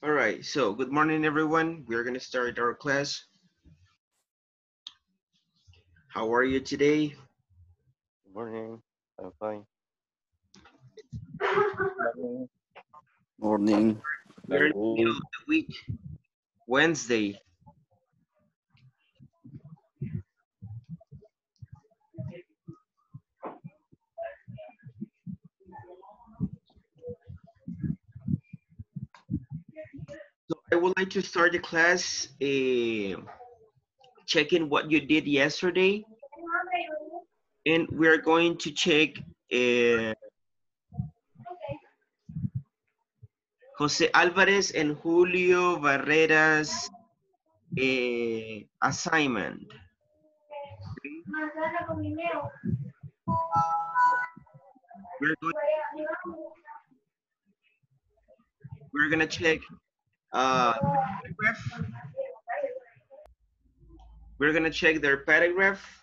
All right, so good morning, everyone. We're going to start our class. How are you today? Good morning. I'm fine. Morning. We're in the middle of the week, Wednesday. So I would like to start the class checking what you did yesterday. And we're going to check uh, Jose Alvarez and Julio Barrera's assignment. Okay? We're going, we're going to check paragraph. We're going to check their paragraph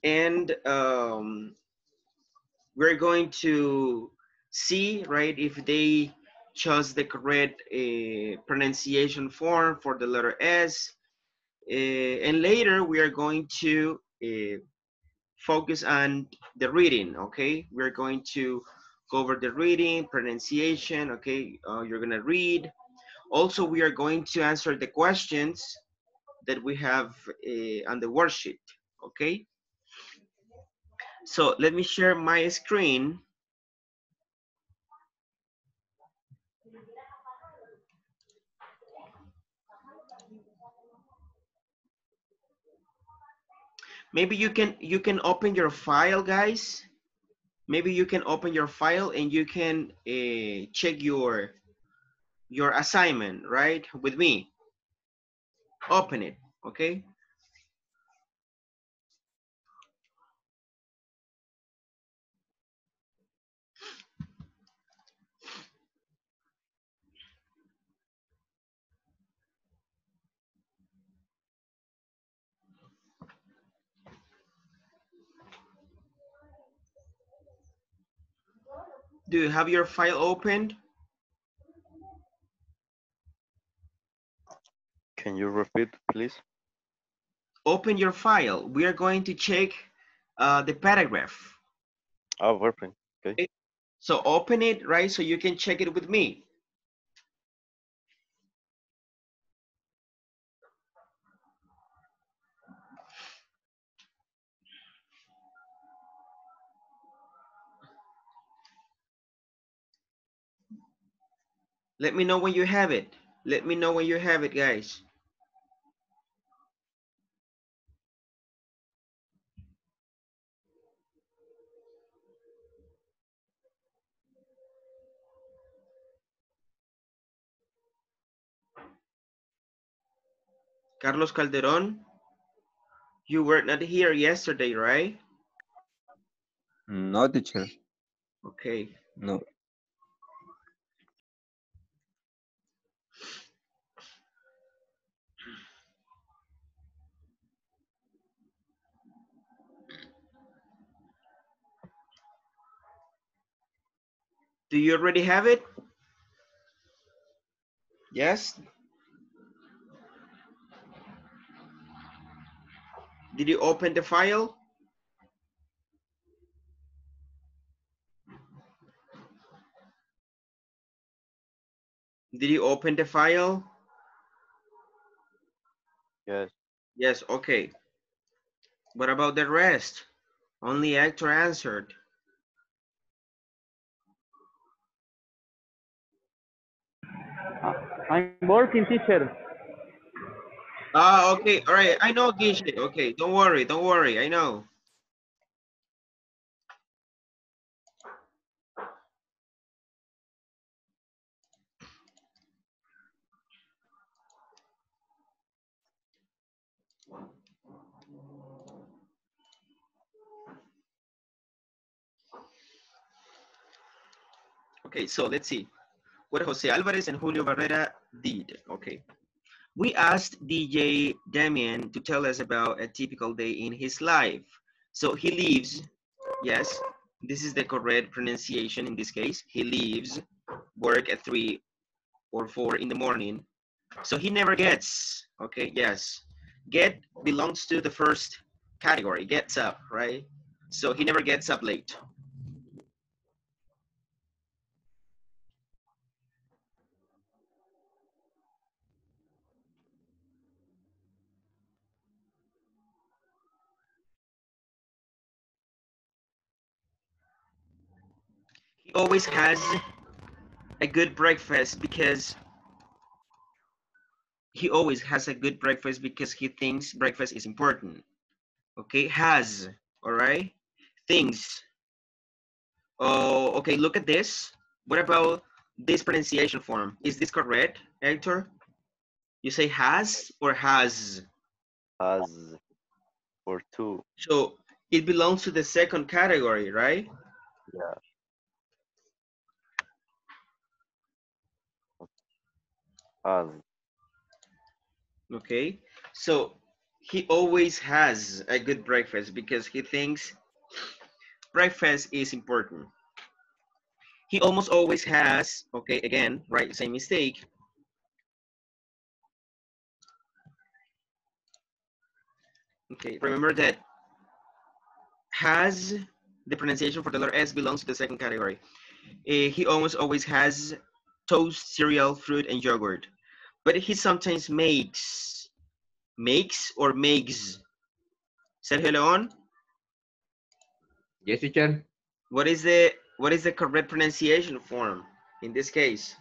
and we're going to see, right, if they chose the correct pronunciation form for the letter S. And later we are going to focus on the reading, okay? We're going to go over the reading, pronunciation, okay? You're gonna read. Also, we are going to answer the questions that we have on the worksheet, okay? So let me share my screen. Maybe you can open your file, guys. Maybe you can open your file and you can check your assignment, right, with me. Open it, okay? Do you have your file opened? Can you repeat, please? Open your file. We are going to check the paragraph. Oh, perfect. Okay. Okay? So open it, right, so you can check it with me. Let me know when you have it. Let me know when you have it, guys. Carlos Calderon, you were not here yesterday, right? No, teacher. Okay. No. Do you already have it? Yes? Did you open the file? Did you open the file? Yes. Yes, okay. What about the rest? Only Hector answered. I'm working, teacher. Ah, okay, all right. I know, Gishe. Okay, don't worry, I know. Okay, so let's see what Jose Alvarez and Julio Barrera did. Okay. We asked DJ Damien to tell us about a typical day in his life. So he lives, yes, this is the correct pronunciation in this case. He leaves work at 3 or 4 in the morning. So he never gets, okay, yes. Get belongs to the first category, gets up, right? So he never gets up late. He always has a good breakfast because he always has a good breakfast because he thinks breakfast is important. Okay, has, all right? Things. Oh, okay, look at this. What about this pronunciation form? Is this correct, Hector? You say has or has? Has for two. So it belongs to the second category, right? Yeah. Has. Okay, so he always has a good breakfast because he thinks breakfast is important. He almost always has, okay, again, right, same mistake. Okay, remember that has, the pronunciation for the letter S belongs to the second category. He almost always has toast, cereal, fruit, and yogurt. But he sometimes makes or makes. Sergio Leon, Yes, teacher. what is the correct pronunciation form in this case?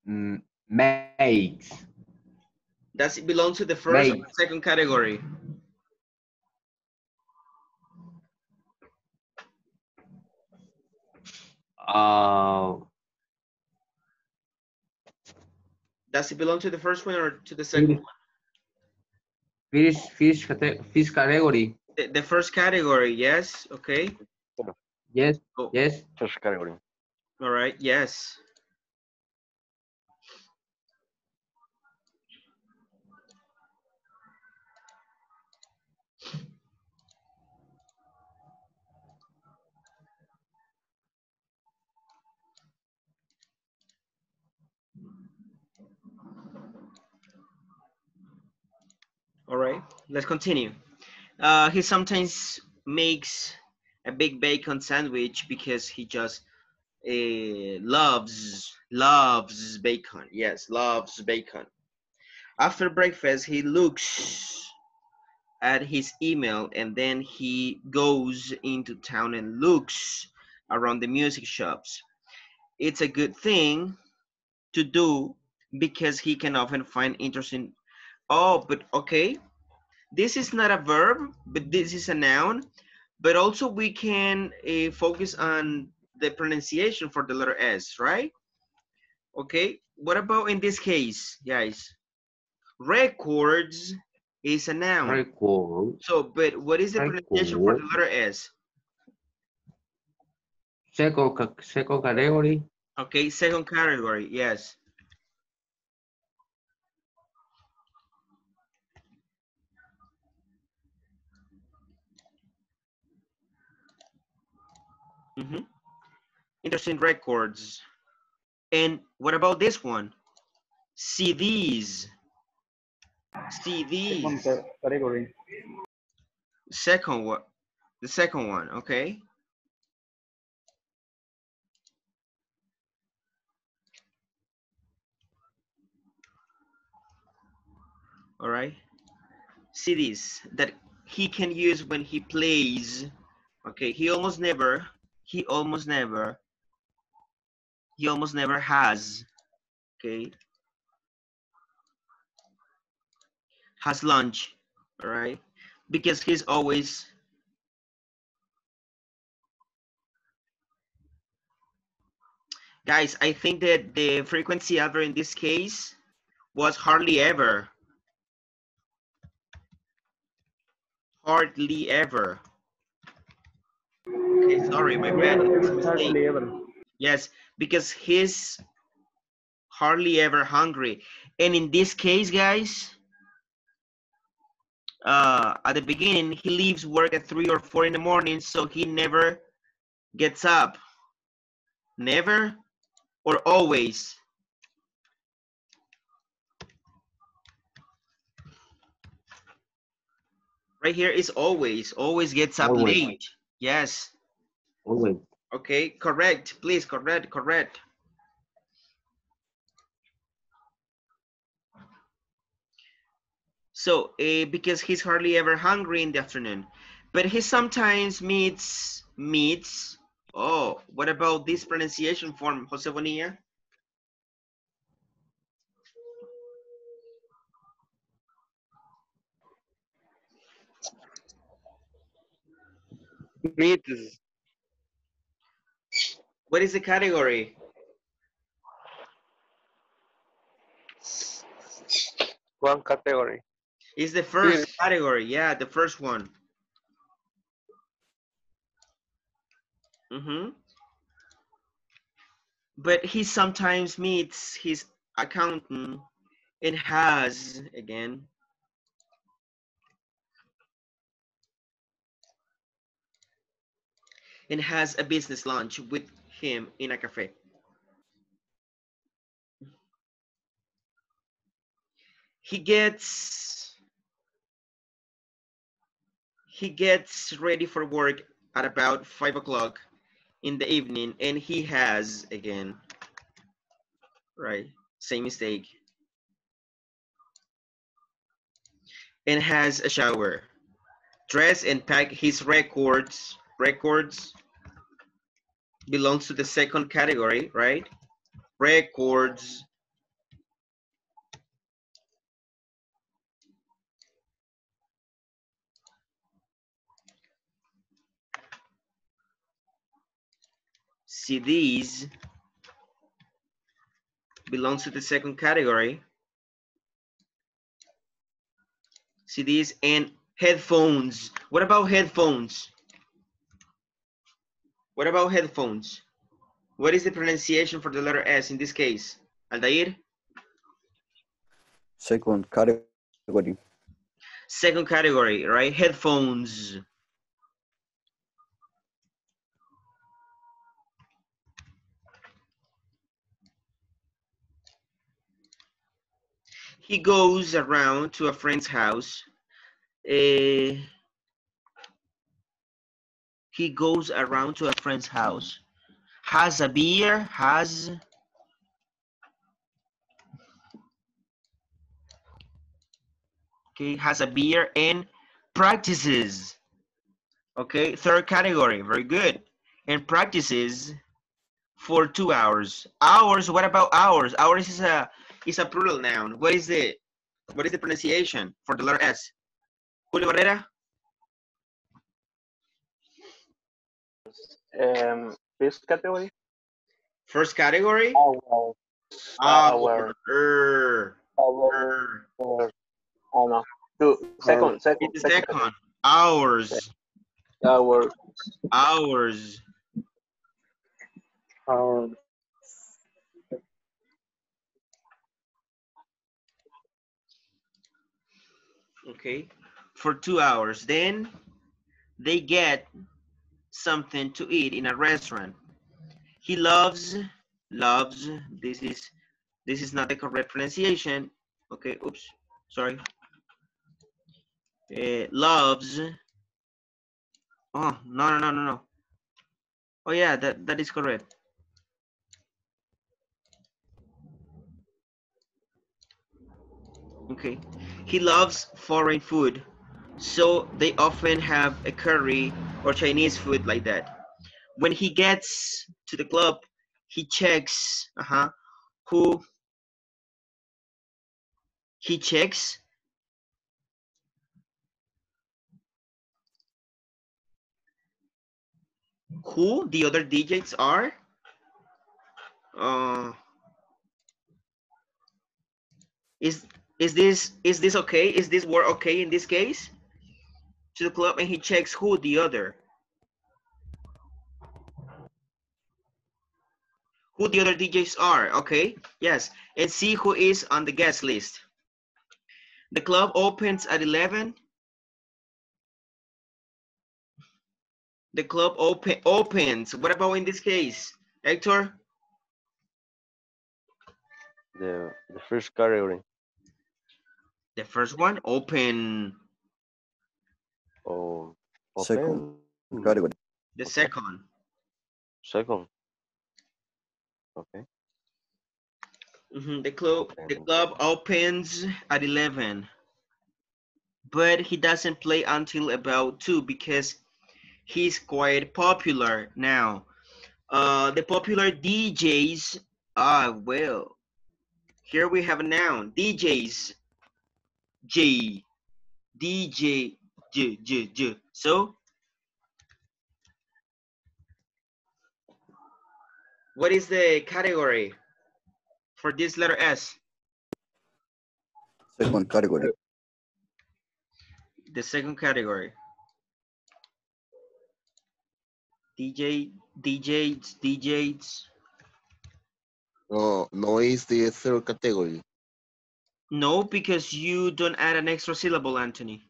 Makes. Does it belong to the first or Makes. second category? Uh, Does it belong to the first one or to the second fish, one? fish category. The first category, yes. Okay. Yes, Oh, yes. First category. all right. Yes. All right. Let's continue. He sometimes makes a big bacon sandwich because he just loves bacon. Yes, loves bacon. After breakfast, he looks at his email and then he goes into town and looks around the music shops. It's a good thing to do because he can often find interesting. Oh, but okay. This is not a verb, but this is a noun. But also we can focus on the pronunciation for the letter S, right? Okay. What about in this case, guys? Records is a noun. Record. So, but what is the pronunciation for the Record. letter S? Second category. Okay, second category, yes. Mm-hmm. Interesting records. And what about this one? CDs. Second CDs. category. Second one. The second one, okay? All right. CDs that he can use when he plays. Okay, he almost never, he almost never has, okay, has lunch, all right? Because he's always, guys, I think that the frequency adverb in this case was hardly ever. Hardly ever. Okay, sorry, my bad. It's a mistake. Hardly ever. Yes, because he's hardly ever hungry. And in this case, guys, at the beginning, he leaves work at 3 or 4 in the morning, so he never gets up. Never? or always? Right here is always. Always gets up Always. late. Yes. Always. Okay, correct. Please, correct. So, because he's hardly ever hungry in the afternoon, but he sometimes meets. Oh, what about this pronunciation form, Jose Bonilla? Meets. What is the category? One category. It's the first Fish. category. Yeah, the first one. But he sometimes meets his accountant and has, again, and has a business lunch with him in a cafe. He gets ready for work at about 5 o'clock in the evening, and he has, again, right, same mistake, and has a shower, dress and pack his records belongs to the second category, right? Records. CDs belongs to the second category. CDs and headphones. What about headphones? What about headphones? What is the pronunciation for the letter S in this case? Aldair? Second category. Second category, right? Headphones. He goes around to a friend's house. He goes around to a friend's house. Has a beer, has a beer and practices. Okay, third category, very good. And practices for 2 hours. Hours, what about hours? Hours is a plural noun. What is the pronunciation for the letter S? Julio Barrera? First category. First category? Hour. Hour. Oh no. Second. It's the second. Hours. Hour. Hours. Okay, for 2 hours. Then they get something to eat in a restaurant. He loves. This is not the correct pronunciation. Okay, oops, sorry. Loves. Oh, no. Oh yeah, that is correct. Okay, he loves foreign food, so they often have a curry or Chinese food like that. When he gets to the club, he checks who he checks who the other digits are. Uh, is this okay? Is this word okay in this case? To the club, and he checks who the other DJs are. Okay, yes, and see who is on the guest list. The club opens at 11. The club opens. What about in this case, Hector? The first category. The first one, open. Oh, Second open. category. The Okay. second. Second. Okay. The Open. club opens at 11, but he doesn't play until about 2 because he's quite popular now. The popular DJs, well, here we have a noun, DJs, J, DJ, J. So, what is the category for this letter S? Second category. The second category. DJs. No, no is the third category. No, because you don't add an extra syllable, Anthony.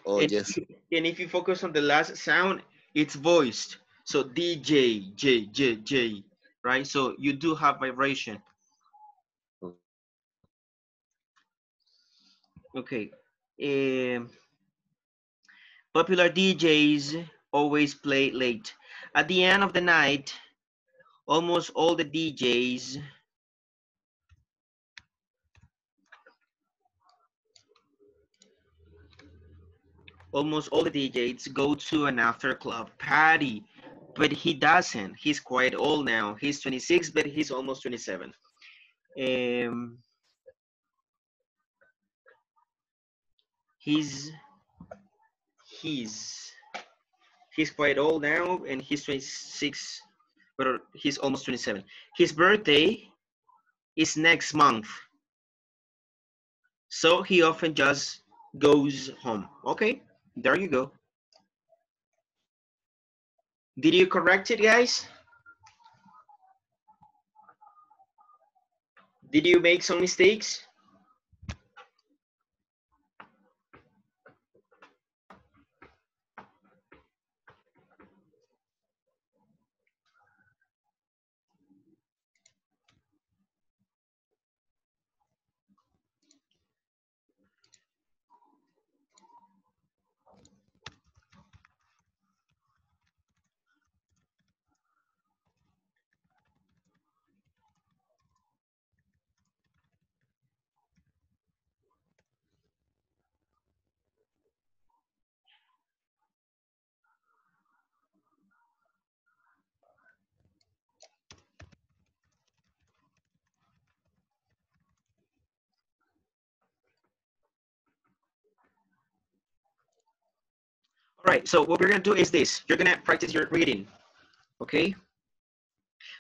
Oh, And yes. if you focus on the last sound, it's voiced. So DJ, J, right? So you do have vibration. Okay. Popular DJs always play late. At the end of the night, almost all the DJs go to an after club party, but he doesn't. He's quite old now. He's 26, but he's almost 27. He's quite old now, and he's 26, but he's almost 27. His birthday is next month, so he often just goes home. Okay, there you go. Did you correct it, guys? Did you make some mistakes? All right, so what we're gonna do is this. You're gonna practice your reading, okay?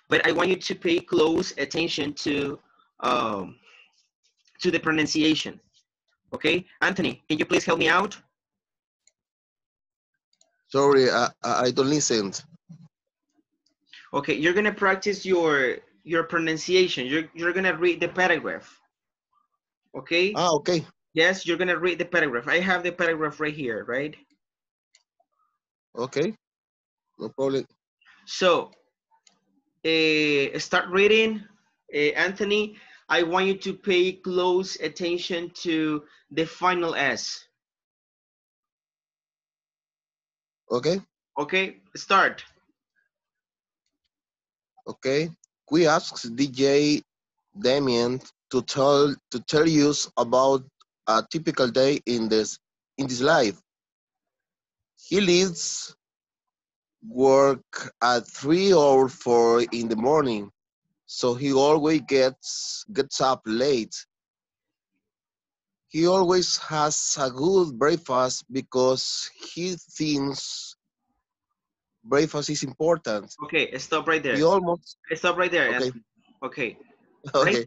But I want you to pay close attention to the pronunciation, okay? Anthony, can you please help me out? Sorry, I don't listen. Okay, you're gonna practice your pronunciation. You're gonna read the paragraph, okay? Okay. Yes, you're gonna read the paragraph. I have the paragraph right here, right? Okay. No problem. So, start reading, Anthony. I want you to pay close attention to the final S. Okay. Okay, start. Okay. We asked DJ Damien to tell us about a typical day in this life. He leaves work at 3 or 4 in the morning, so he always gets up late. He always has a good breakfast because he thinks breakfast is important. Okay, stop right there. He almost Stop right there, okay. Anthony. Okay, Okay.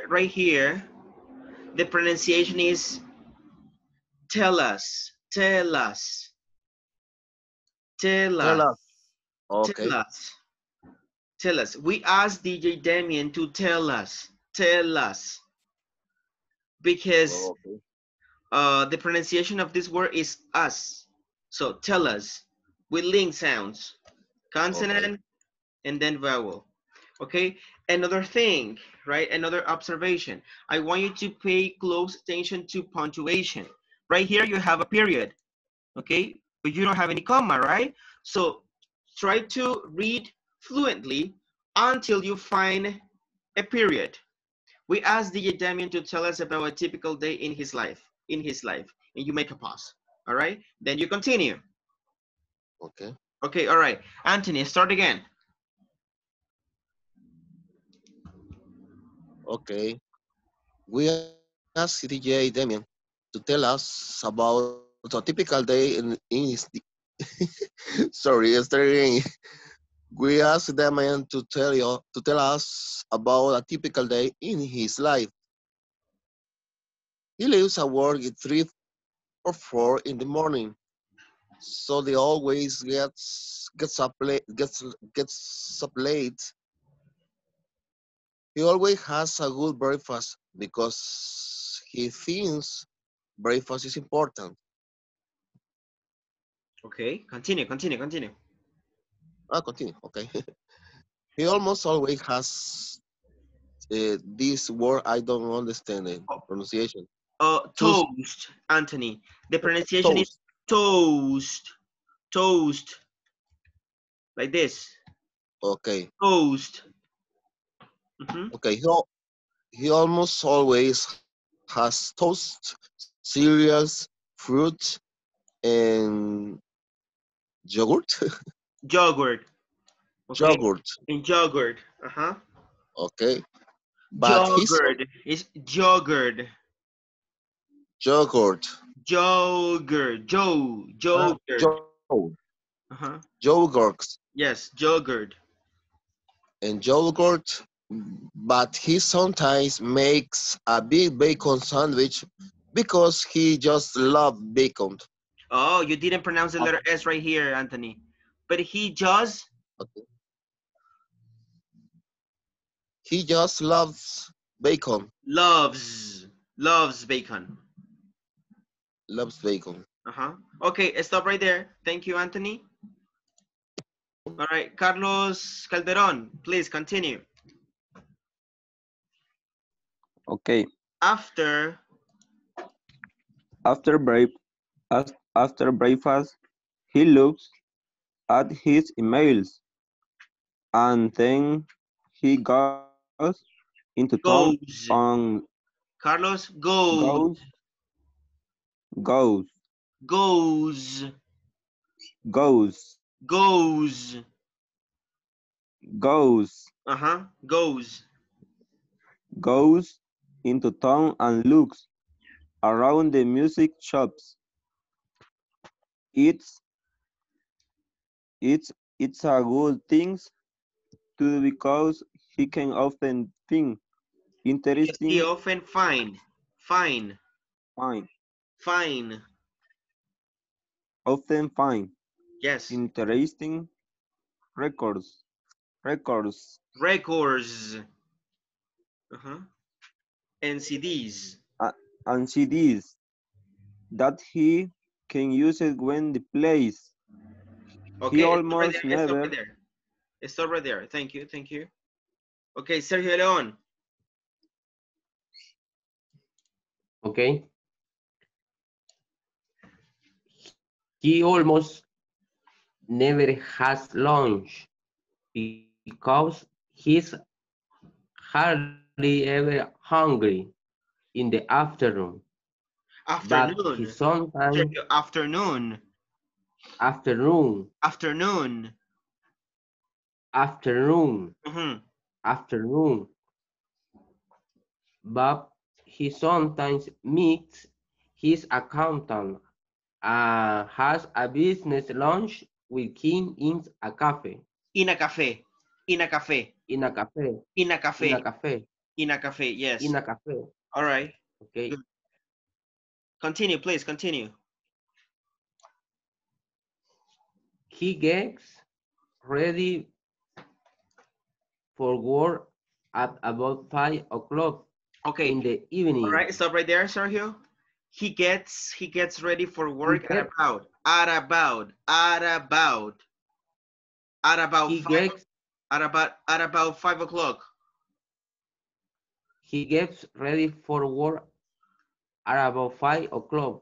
right here, the pronunciation is tell us, tell us, tell Tell us, us. tell Okay. us, tell us. We asked DJ Damien to tell us, because Okay. the pronunciation of this word is us. So tell us with link sounds, consonant, Okay. and then vowel. Okay, another thing, right? Another observation. I want you to pay close attention to punctuation. Right here, you have a period, okay? But you don't have any comma, right? So try to read fluently until you find a period. We asked DJ Damien to tell us about a typical day in his life, and you make a pause, all right? Then you continue. Okay. Okay, all right. Anthony, start again. Okay. We asked DJ Damien to tell us about a typical day in his. Sorry, yesterday. We asked Damien to tell us about a typical day in his life. He leaves at work at 3 or 4 in the morning, so they always gets up late. He always has a good breakfast because he thinks breakfast is important. Okay, continue. Continue. Okay. He almost always has this word I don't understand the pronunciation. Toast, Toast, Anthony. The pronunciation is toast. toast, toast, like this. Okay. Toast. Mhm. Okay. He almost always has toast, cereals, fruit, and yogurt. Yogurt. Okay, Yogurt. and yogurt. Okay. But he's Yogurt is yogurt. yogurt. Yogurt. Yogurt. Joe. Uh-huh. Yogurt. Yes, yogurt. And yogurt. But he sometimes makes a big bacon sandwich because he just loves bacon. Oh, you didn't pronounce the letter S right here, Anthony. But he just Okay. He just loves bacon. loves bacon. Loves bacon. Okay, stop right there. Thank you, Anthony. All right, Carlos Calderon, please continue. Okay. After After break after breakfast, he looks at his emails and then he goes into town goes, on Carlos goes, goes goes goes, goes goes. goes Goes. goes into town and looks around the music shops. It's it's a good thing to do because he can often think Because he interesting often find find often find yes, interesting records records records, and CDs. and CDs that he can use it when the plays. He Okay, stop right almost there. Stop right never there. Stop right there. Thank you. Okay, Sergio León. Okay. He almost never has lunch because he's hardly ever hungry in the afternoon. But he Afternoon. sometimes Sergio, afternoon. afternoon, Afternoon. afternoon, Mhm. afternoon. But he sometimes meets his accountant and has a business lunch with him in a cafe. In a cafe. In a cafe. In a cafe. In a In cafe. a cafe. In a cafe. Yes. In a cafe. All right. Okay. Good. Continue, please. Continue. He gets ready for work at about 5 o'clock Okay. in the All evening. right. Stop right there, Sergio. He gets ready for work He at gets- about He 5. gets At about 5 o'clock. He gets ready for work at about 5 o'clock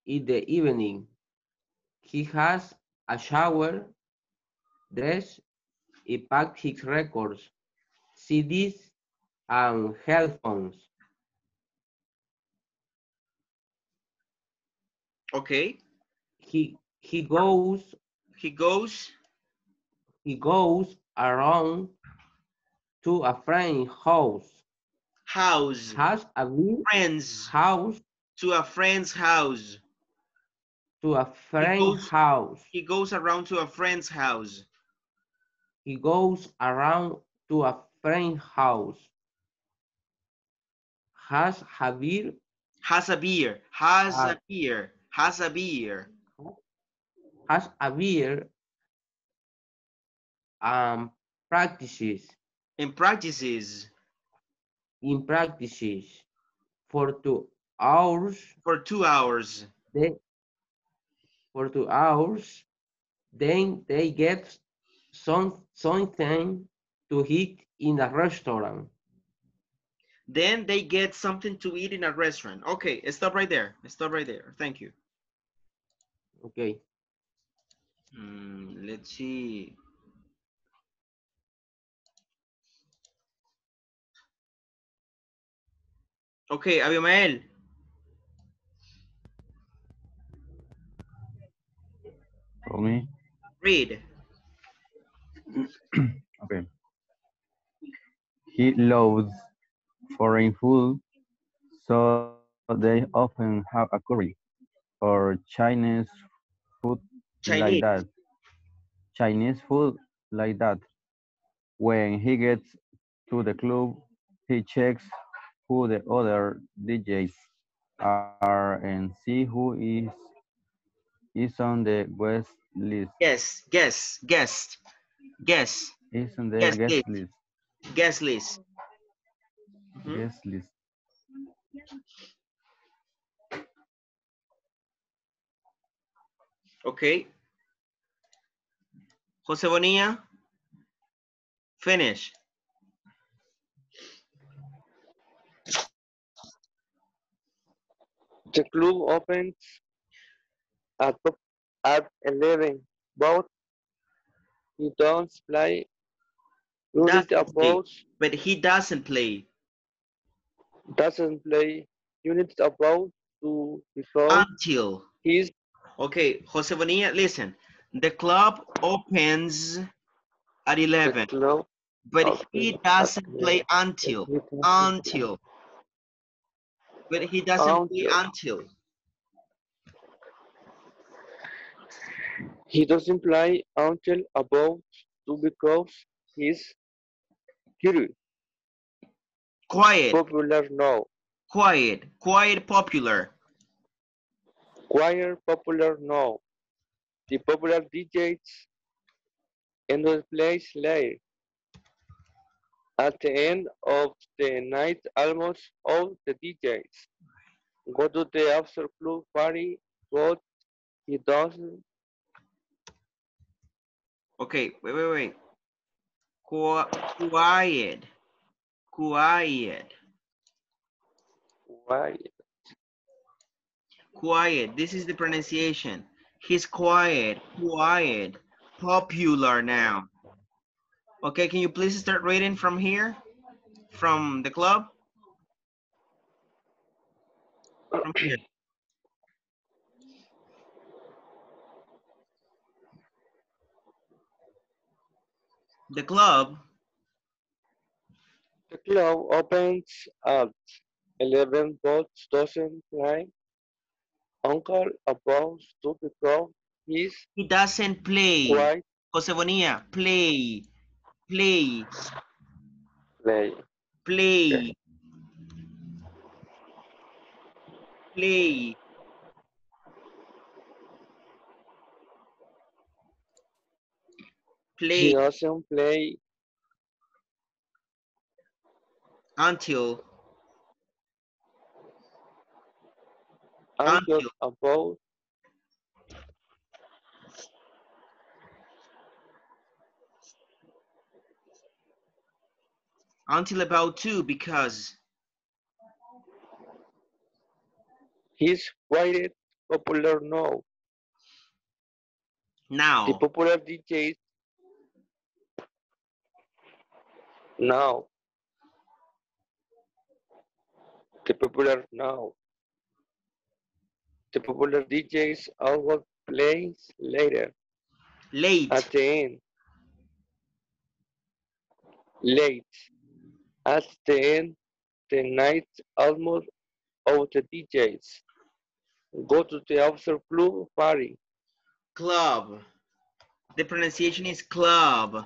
in the evening. He has a shower, dress, he packed his records, CDs, and headphones. Okay. He goes He goes around to a friend's house. house. Has a big Friends. house To a friend's house. to a He friend's goes house. he goes around to a friend's house. He goes around to a friend's house. Has a beer. Has a beer. Has Uh, a beer. Has a beer. has a beer and practices And practices in practices for 2 hours. for 2 hours. Then for 2 hours, then they get something to eat in a restaurant. Then they get something to eat in a restaurant. Okay, stop right there. Stop right there. Thank you. Okay. Let's see. Okay, Abimael. For me, Read. okay. He loves foreign food, so they often have a curry or Chinese food like Chinese. that. Chinese food like that. When he gets to the club, he checks who the other DJs are and see who is on the guest list. Guess. Guess. Guess. Guess. Is on the Guess guest list. list. Guess list. Mhm. Guest list. Okay. Jose Bonilla. Finish. The club opens at at 11, but he don't play unit Doesn't play. about But he doesn't play doesn't play unit about to because until. he's Okay, Jose Bonilla, listen. The club opens at the 11, club but he open at doesn't play 11. But until. he doesn't play Until. But he doesn't play until until. he doesn't play until about to because he's curious, Quiet. popular now. Quiet. Quiet popular. Choir popular now. The popular DJs and will play later. At the end of the night, almost all the DJs go to the after club party, but he doesn't. Okay, wait. Quiet. Quiet. Why? Quiet. This is the pronunciation. He's quiet. Quiet. Popular now. Okay, can you please start reading from here? From the club? From here. The club The club opens at 11, but doesn't play uncle about to because he's he doesn't play. quite Jose Bonilla, play, play, play. Okay. play, play, He play doesn't play until, uncle until. Until about 2 because. He's quite popular now. The Now. popular DJs now. The popular now. The popular DJs always plays later. Late. At the end. Late. At the end, the night almost of the DJs. Go to the after club party. Club. The pronunciation is club.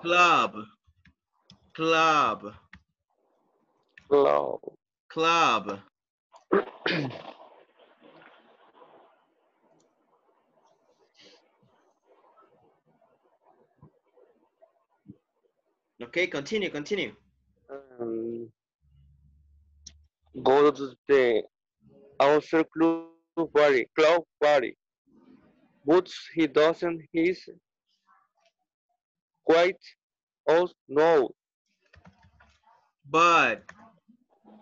Club. Club. Club. Club. Okay, continue. Um, Go to the after club party. But he doesn't. He's quite old now. But,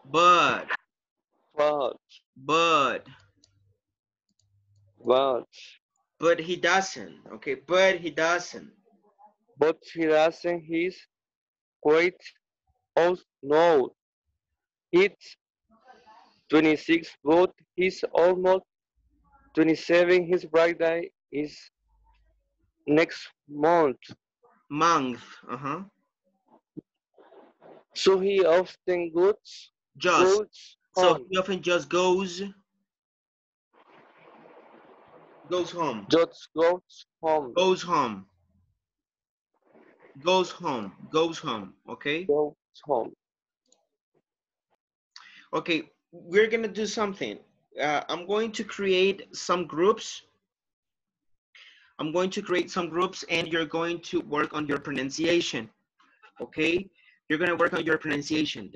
but, But but, but but he doesn't. Okay, but he doesn't. but he doesn't. He's quite old now. It's 26, but he's almost 27. His birthday is next month. Month. So he often Just. goes So home. he often just goes home. Just goes home. Goes home. Goes home. Goes home. Okay. Goes home. Okay. We're gonna do something. I'm going to create some groups. And you're going to work on your pronunciation. Okay. You're gonna work on your pronunciation.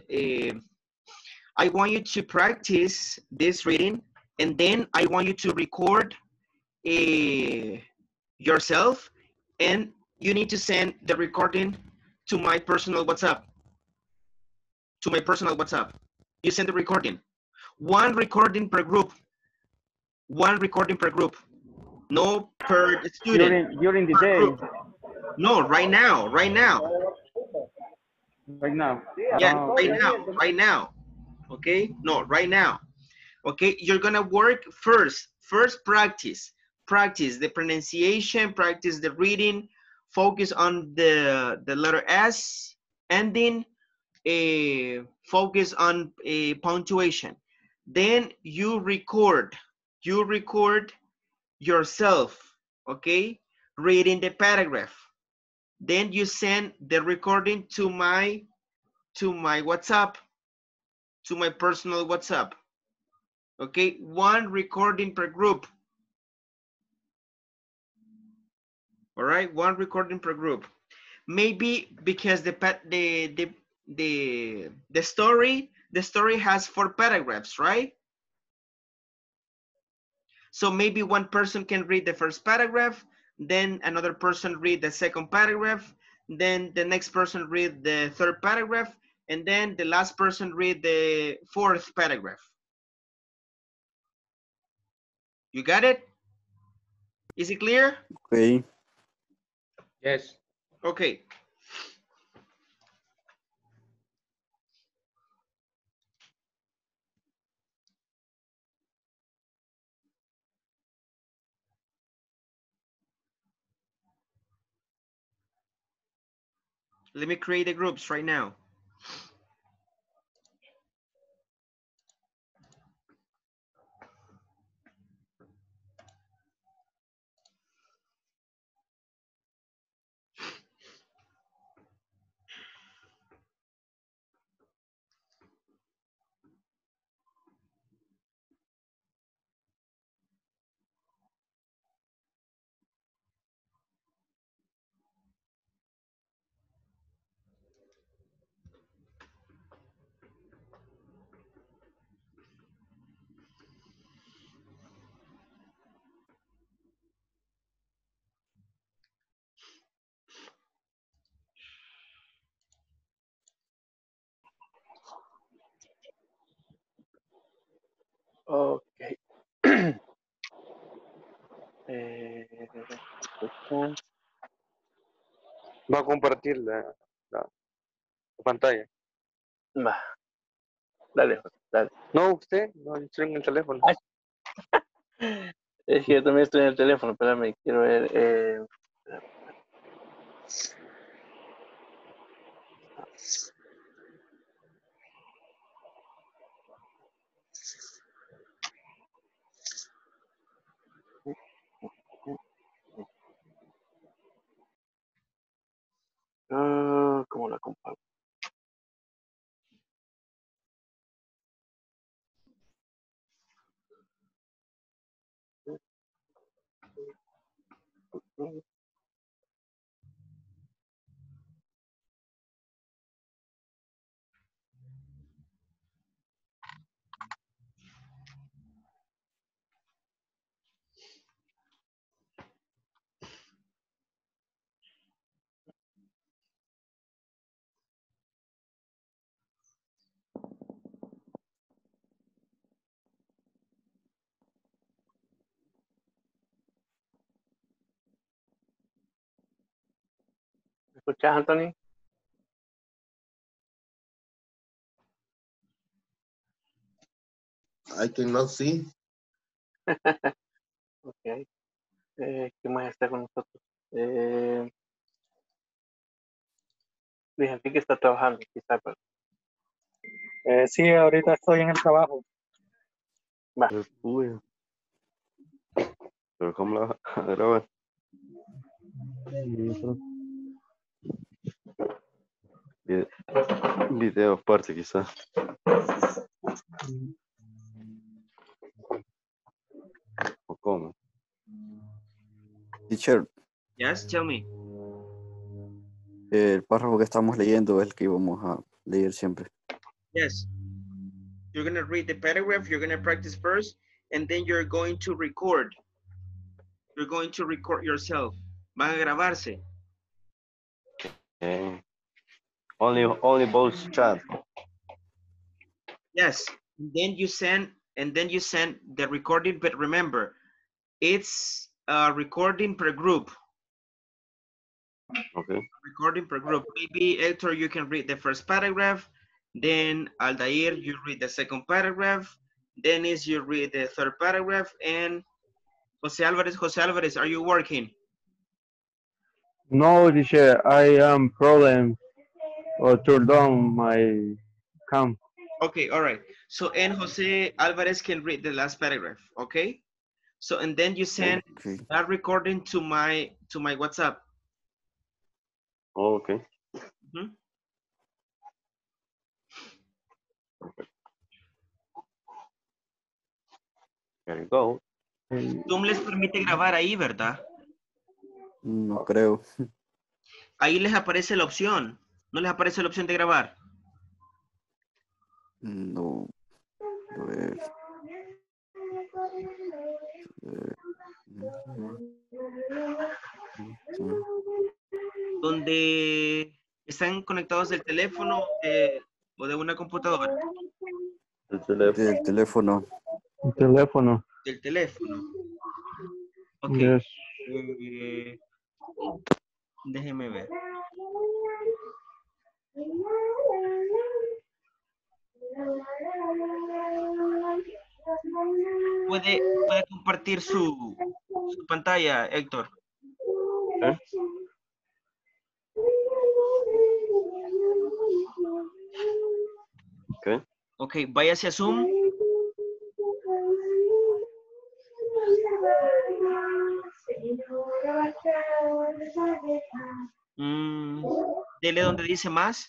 I want you to practice this reading, and then I want you to record yourself, and you need to send the recording to my personal WhatsApp. You send the recording. One recording per group. No per student. During the Per day, group. No, right now. right now. Yeah, Okay. right now. Okay? No, right now. Okay, you're gonna work first practice the pronunciation, practice the reading, focus on the letter S, and then focus on punctuation. Then you record yourself, okay, reading the paragraph. Then you send the recording to my WhatsApp, to my personal WhatsApp. Okay, one recording per group. All right, one recording per group. Maybe because the story has 4 paragraphs, right? So maybe one person can read the first paragraph, then another person read the second paragraph, then the next person read the third paragraph, and then the last person read the fourth paragraph. You got it? Is it clear? Okay. Yes. Okay. Let me create the groups right now. Ok. Va a compartir la pantalla. Va, dale, José, dale. No, usted, no, estoy en el teléfono. Ay. Es que yo también estoy en el teléfono, espérame, quiero ver. ¿Cómo la comparto? ¿Me escuchas, Anthony? I cannot see. Ok. ¿Qué más está con nosotros? Luis Enrique está trabajando, quizá, pero Sí, ahorita estoy en el trabajo. va. Uy, pero ¿cómo la vas a grabar? Vide- Video aparte quizás. ¿O cómo? Teacher, Yes, tell me. el párrafo que estamos leyendo es el que íbamos a leer siempre. Yes. You're going to read the paragraph, you're going to practice first, and then you're going to record. You're going to record yourself. Van a grabarse. Only voice chat. Yes. And then you send the recording, but remember, it's a recording per group. Okay. Recording per group. Maybe Hector, you can read the first paragraph. Then Aldair, you read the second paragraph. Dennis, you read the third paragraph. And Jose Alvarez, are you working? No, teacher, I am problem or turn down my cam. Okay, all right. So, and Jose Alvarez can read the last paragraph, okay? So, and then you send Okay. that recording to my WhatsApp. Okay. Mhm. There you go. Zoom les permite grabar ahí, ¿verdad? No creo. Ahí les aparece la opción. ¿No les aparece la opción de grabar? No. A ver. Donde están conectados del teléfono o de una computadora. El teléfono. Del teléfono. El teléfono. Del teléfono. Ok. Yes. Déjeme ver. Puede compartir su pantalla, Héctor. ¿Eh? Okay. Ok, váyase a Zoom. Dele donde dice más.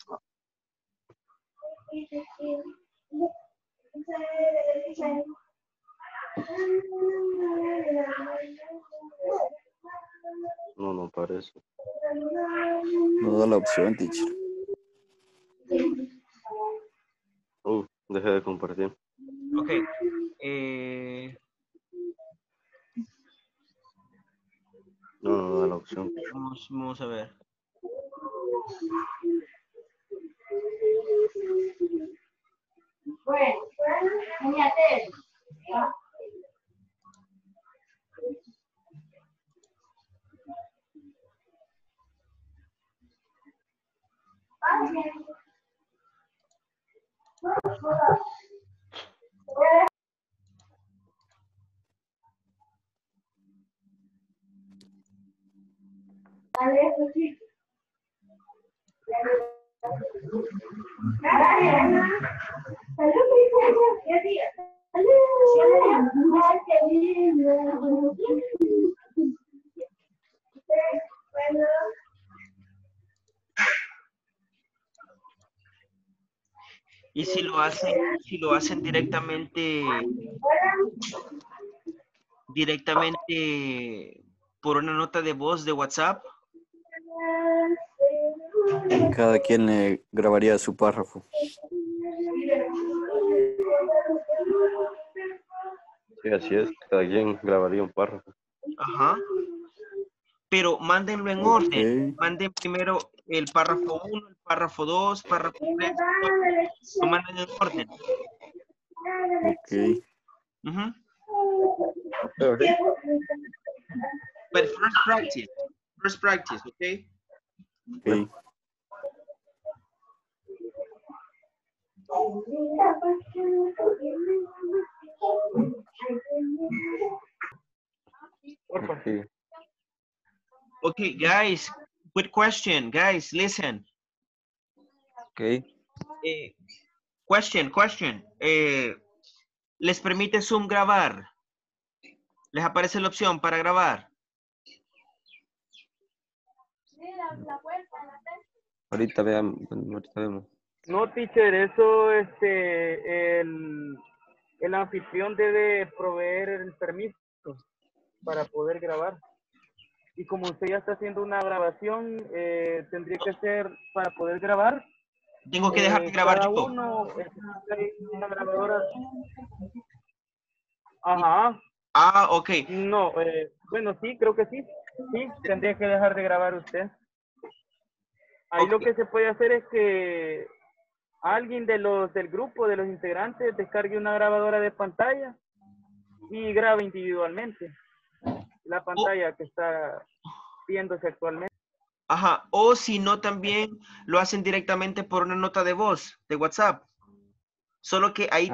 No, no parece. No da la opción, teacher. Deje de compartir. Ok. No da la opción. Vamos a ver. Y si lo hacen directamente por una nota de voz de WhatsApp. Cada quien le grabaría su párrafo. Sí, así es. Cada quien grabaría un párrafo. Ajá. Pero mándenlo en orden. Manden primero el párrafo 1, el párrafo 2, párrafo 3. Lo mandan en orden. Ok. But first practice. First practice, okay? Ok. Okay. Okay, guys, good question. Guys, listen. Okay. Question. ¿Les permite Zoom grabar? ¿Les aparece la opción para grabar? Ahorita veamos. Ahorita vemos. No, teacher, eso el anfitrión debe proveer el permiso para poder grabar. Y como usted ya está haciendo una grabación, tendría que ser para poder grabar. Tengo que dejar de grabar cada yo. uno una grabadora. Ajá. Ah, ok. No, bueno, sí, creo que sí. Sí, tendría que dejar de grabar usted. Ahí Ok. lo que se puede hacer es que alguien del grupo, de los integrantes, descargue una grabadora de pantalla y grabe individualmente la pantalla que está viéndose actualmente. Ajá. O si no, también lo hacen directamente por una nota de voz de WhatsApp. Solo que ahí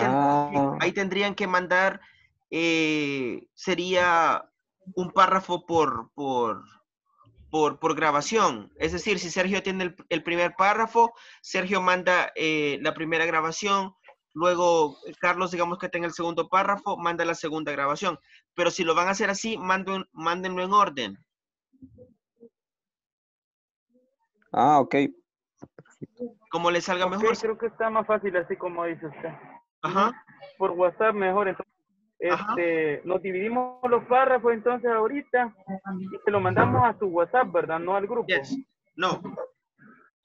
tendrían que mandar, sería un párrafo por grabación. Es decir, si Sergio tiene el primer párrafo, Sergio manda la primera grabación, luego Carlos, digamos que tenga el segundo párrafo, manda la segunda grabación. Pero si lo van a hacer así, mándenlo en orden. Ok. Como les salga mejor. Creo que está más fácil así como dice usted. Ajá. Por WhatsApp mejor. Entonces, nos dividimos los párrafos entonces ahorita y se lo mandamos a su WhatsApp, ¿verdad? No al grupo. Yes. No.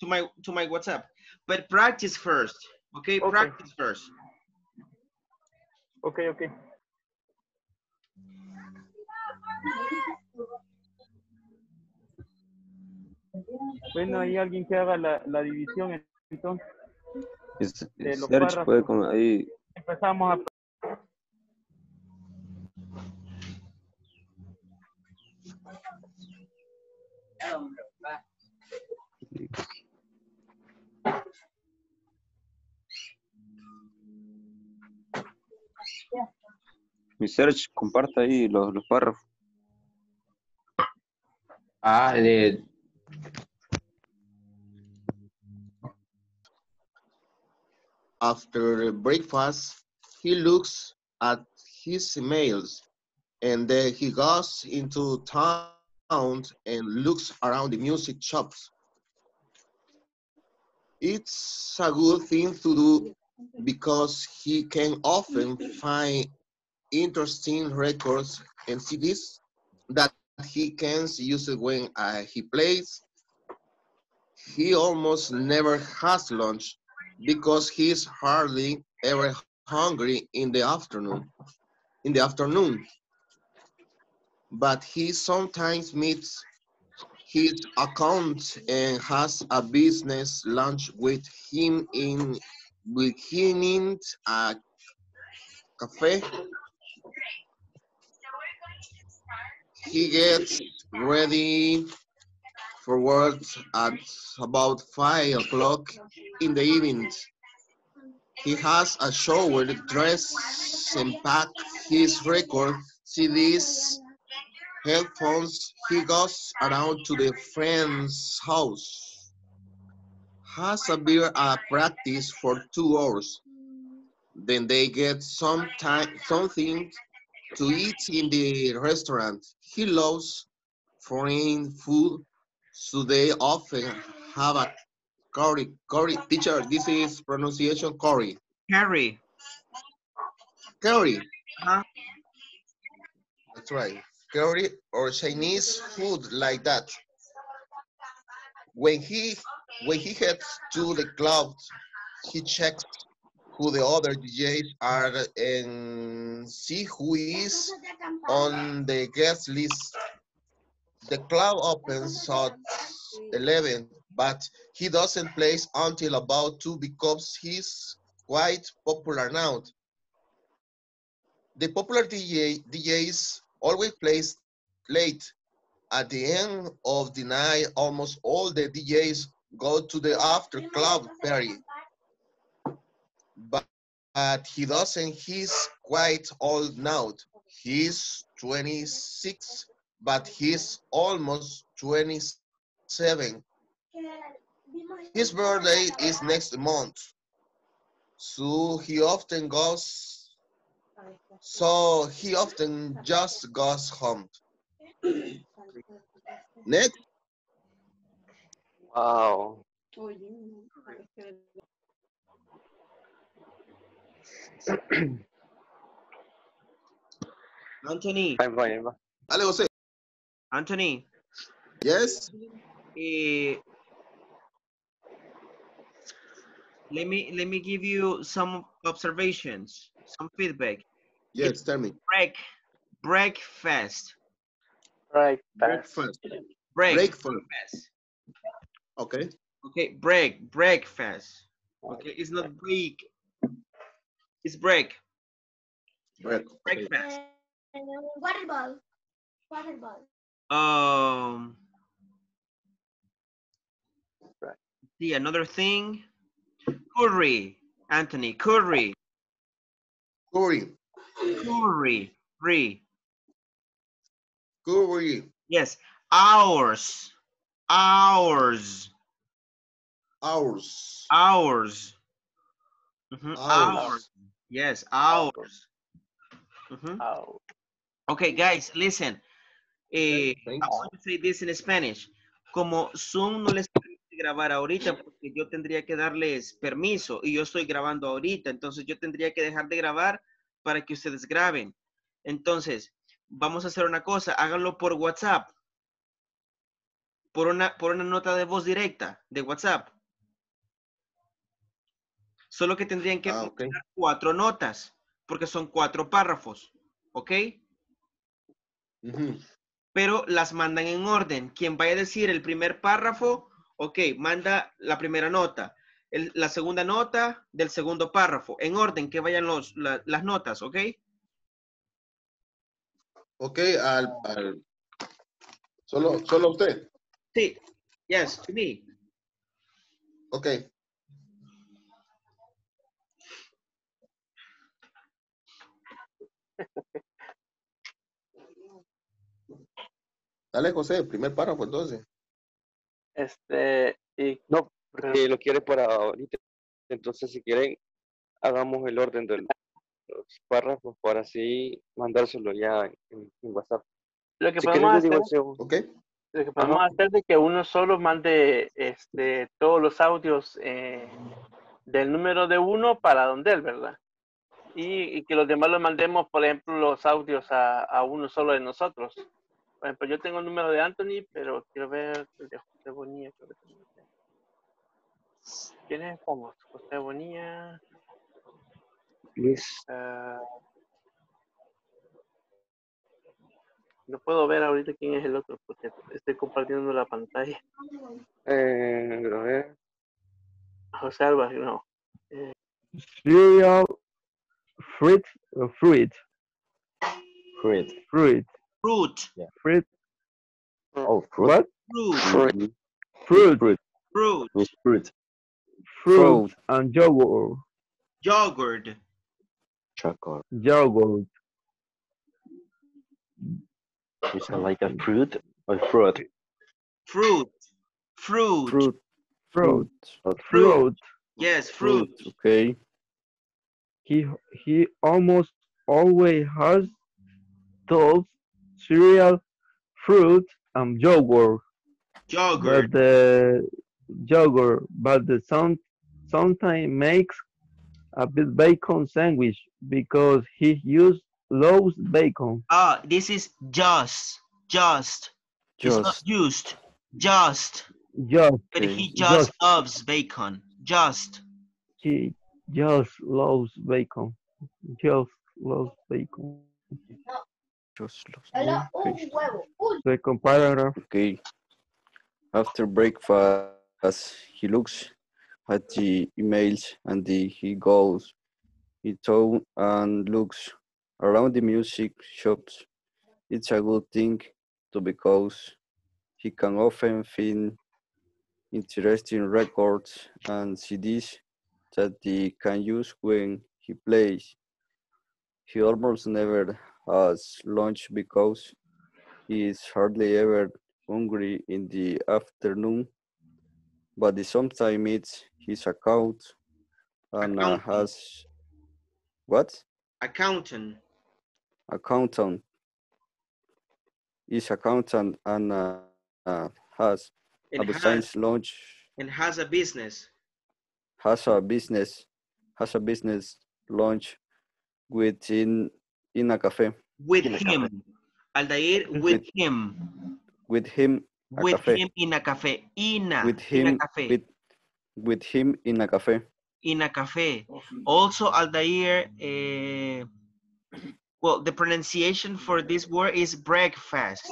To my WhatsApp. But practice first. Okay? Practice first. Okay. Bueno, hay alguien que haga la división entonces. De los Sergio puede párrafos. ahí. Empezamos a... Mi Sergio, comparta ahí los párrafos. After breakfast, he looks at his emails and then he goes into town and looks around the music shops. It's a good thing to do because he can often find interesting records and CDs that he can use when he plays. He almost never has lunch because he's hardly ever hungry in the afternoon. But he sometimes meets his account and has a business lunch with him in a cafe. He gets ready for work at about 5 o'clock in the evening. He has a shower, dress, and pack his record, CDs, headphones. He goes around to the friend's house, has a beer at practice for 2 hours. Then they get something to eat in the restaurant. He loves foreign food, so they often have a curry. Teacher, this is pronunciation curry. Harry. Curry, Huh? that's right. Curry or Chinese food like that. When he when he heads to the club, he checks who the other DJs are and see who is on the guest list. The club opens at 11, but he doesn't play until about 2 because he's quite popular now. The popular DJs always plays late. At the end of the night, almost all the DJs go to the after club party. But he doesn't. He's quite old now. He's 26, but he's almost 27. His birthday is next month, so he often just goes home. Next, Wow. Anthony. I'm fine. Ale Jose. Anthony. Yes. Let me give you some observations, some feedback. Yes, tell me. Breakfast. Breakfast. Breakfast. Okay. Okay, breakfast. Okay, it's not break. It's break. Breakfast. Water ball. See, another thing. Curry, Anthony, curry. Curry. Yes, hours. Hours. Yes, hours. Okay, guys, listen. I'm going to say this in Spanish. Como Zoom no les permite grabar ahorita, porque yo tendría que darles permiso y yo estoy grabando ahorita, entonces yo tendría que dejar de grabar para que ustedes graben. Entonces, vamos a hacer una cosa, háganlo por WhatsApp, por una nota de voz directa de WhatsApp. Solo que tendrían que poner 4 notas, porque son 4 párrafos, ¿ok? Pero las mandan en orden. Quien vaya a decir el primer párrafo, ok, manda la primera nota. La segunda nota del segundo párrafo. En orden, que vayan las notas, ¿ok? Ok, solo usted. Sí, yes, to me. Ok. Dale, José, primer párrafo entonces. No, porque lo quiere para ahorita. Entonces, si quieren, hagamos el orden de los párrafos para así mandárselo ya en WhatsApp. Lo que Si podemos quieren, yo hacer, digo Ok. lo que podemos hacer es que uno solo mande todos los audios del número de uno para donde él, ¿verdad? Y que los demás los mandemos, por ejemplo, los audios a uno solo de nosotros. Por ejemplo, yo tengo el número de Anthony, pero quiero ver el de José Bonilla. Creo que también lo tengo. ¿Quiénes estamos? José Bonilla. No puedo ver ahorita quién es el otro porque estoy compartiendo la pantalla. A ver. José Álvarez, no. Cereal, fruit. Fruit. Yeah. fruit, Oh, fruit. what? Fruit. Fruit. Mhm. Fruit, Fruit. Fruit. Means fruit. fruit, Fruit. and yogurt, Yogurt. Chocolate. yogurt, Is it like a fruit or fruit? Fruit. Fruit. Fruit. fruit, Not Fruit. fruit. Yes, Fruit. fruit. Okay. He he almost always has toast, cereal, fruit, and yogurt. Yogurt. But the sometimes makes a bit bacon sandwich because he used loves bacon. Ah, this is just. Just. It's not Just. used. Just. Just But Okay. he just just loves bacon. Just. he just loves bacon. Just loves bacon. Just lost. Hello, Okay. un huevo. Un. Second paragraph. Okay. After breakfast, he looks at the emails and he goes in town and looks around the music shops. It's a good thing to because he can often find interesting records and CDs that he can use when he plays. He almost never has lunch because he is hardly ever hungry in the afternoon, but he sometimes meets his and Accountant. has what? Accountant. Accountant is accountant and has a And besides has lunch and has a business. has a business has a business lunch within in a cafe With in a cafe. him. Aldair, with with him. with him a With cafe him in a cafe. with In a him cafe. with him in a cafe. In a cafe. Also, Aldair, well, the pronunciation for this word is breakfast.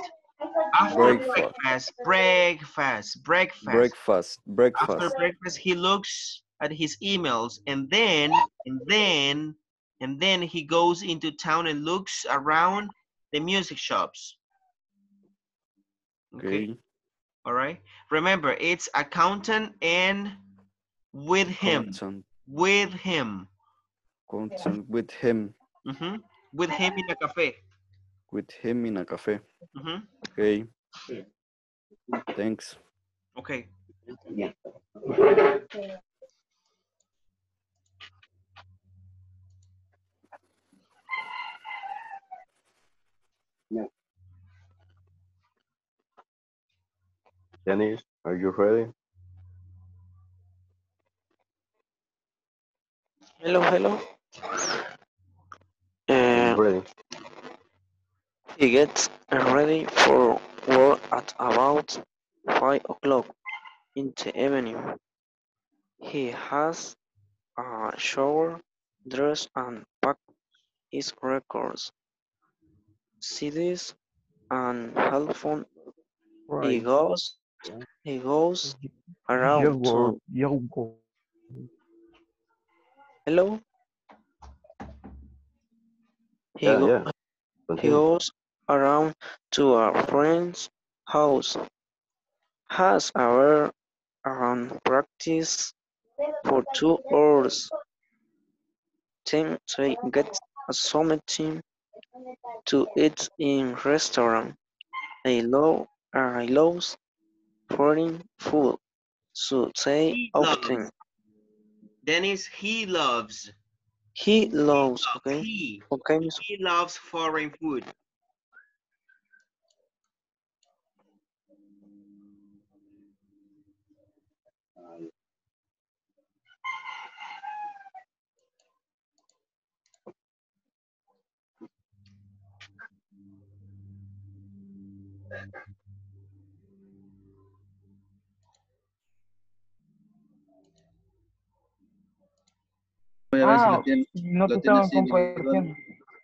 After Breakfast breakfast. After breakfast. breakfast, he looks at his emails and then he goes into town and looks around the music shops. Okay, Okay, all right. Remember, it's accountant and with him. accountant With him. accountant Mhm. With him in a cafe. with him in a cafe. Mhm. Okay, thanks. Okay. Dennis, are you ready? Hello, hello. Are you Uh, ready? he gets ready for work at about 5 o'clock in the evening. He has a shower, dress, and pack his records, CDs, and headphones. He Right. goes, he goes around Yogurt, to yogurt. hello. He Yeah, go, yeah. he Continue. goes around to a friend's house, has a beer and practice for 2 hours. Then they get something to eat in restaurant. I love foreign food, so they He often loves. Dennis, he loves. he He loves. loves. Okay, okay, Miss. He loves foreign food. Ah, no te estaban compartiendo.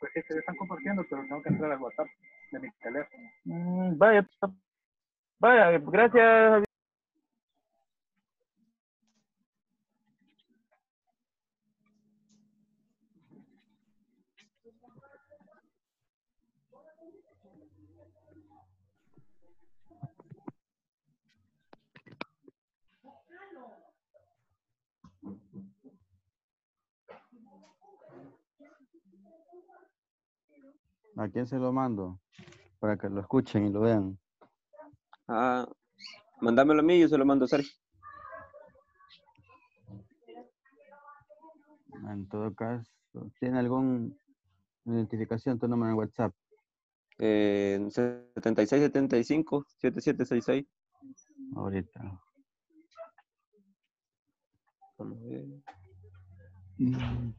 Pues que se están compartiendo, pero tengo que entrar al WhatsApp de mi teléfono. Vaya, vaya, gracias. ¿A quién se lo mando? Para que lo escuchen y lo vean. Ah, mándamelo a mí y yo se lo mando a Sergio. En todo caso, ¿tiene alguna identificación tu número en WhatsApp? 7675-7766. Ahorita. Vamos a ver. Mm.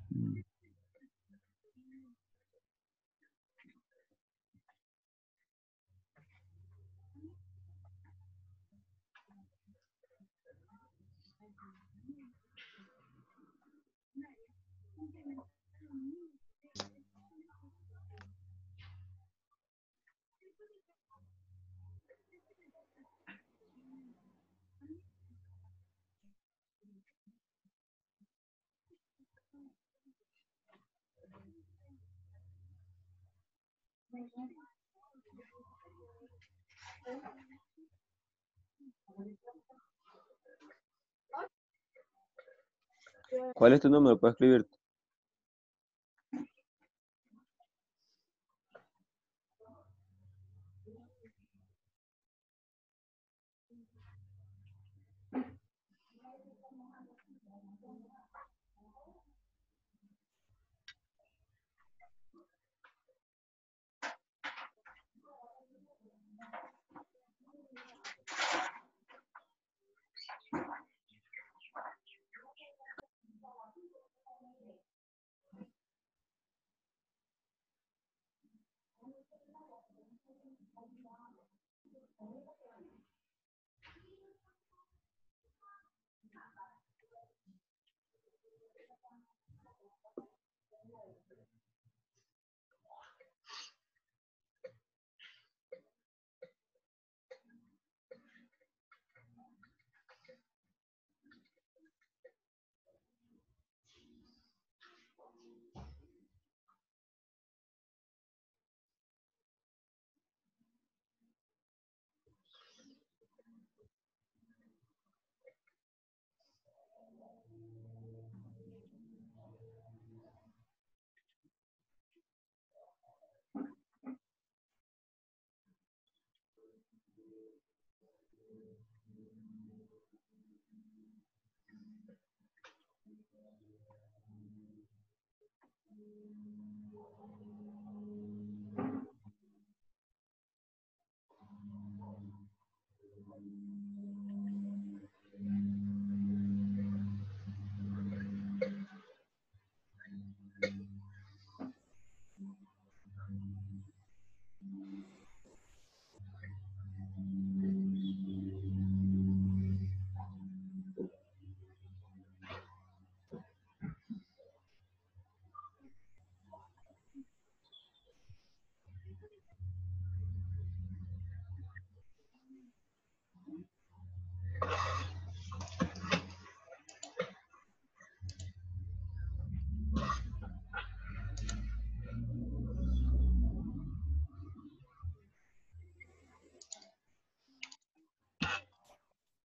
¿Cuál es tu número? Puedo escribir.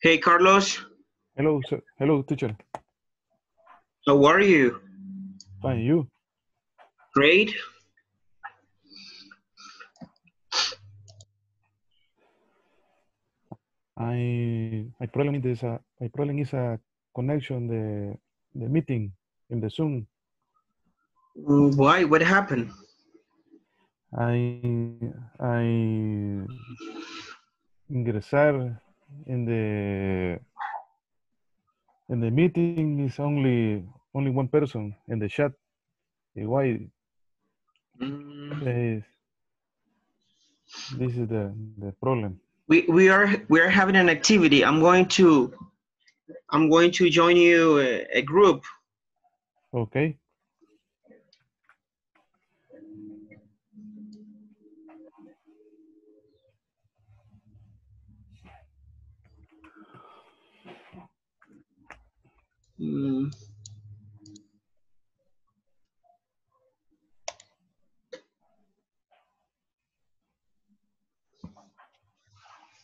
Hey, Carlos, Hello, sir. Hello, teacher. how are you? Fine, you? Great. My problem is a connection the meeting in the Zoom. Why? What happened? I ingresar in the meeting is only one person in the chat. Why Mm, this is the problem. we are having an activity. I'm going to join you a group. Okay. Mm,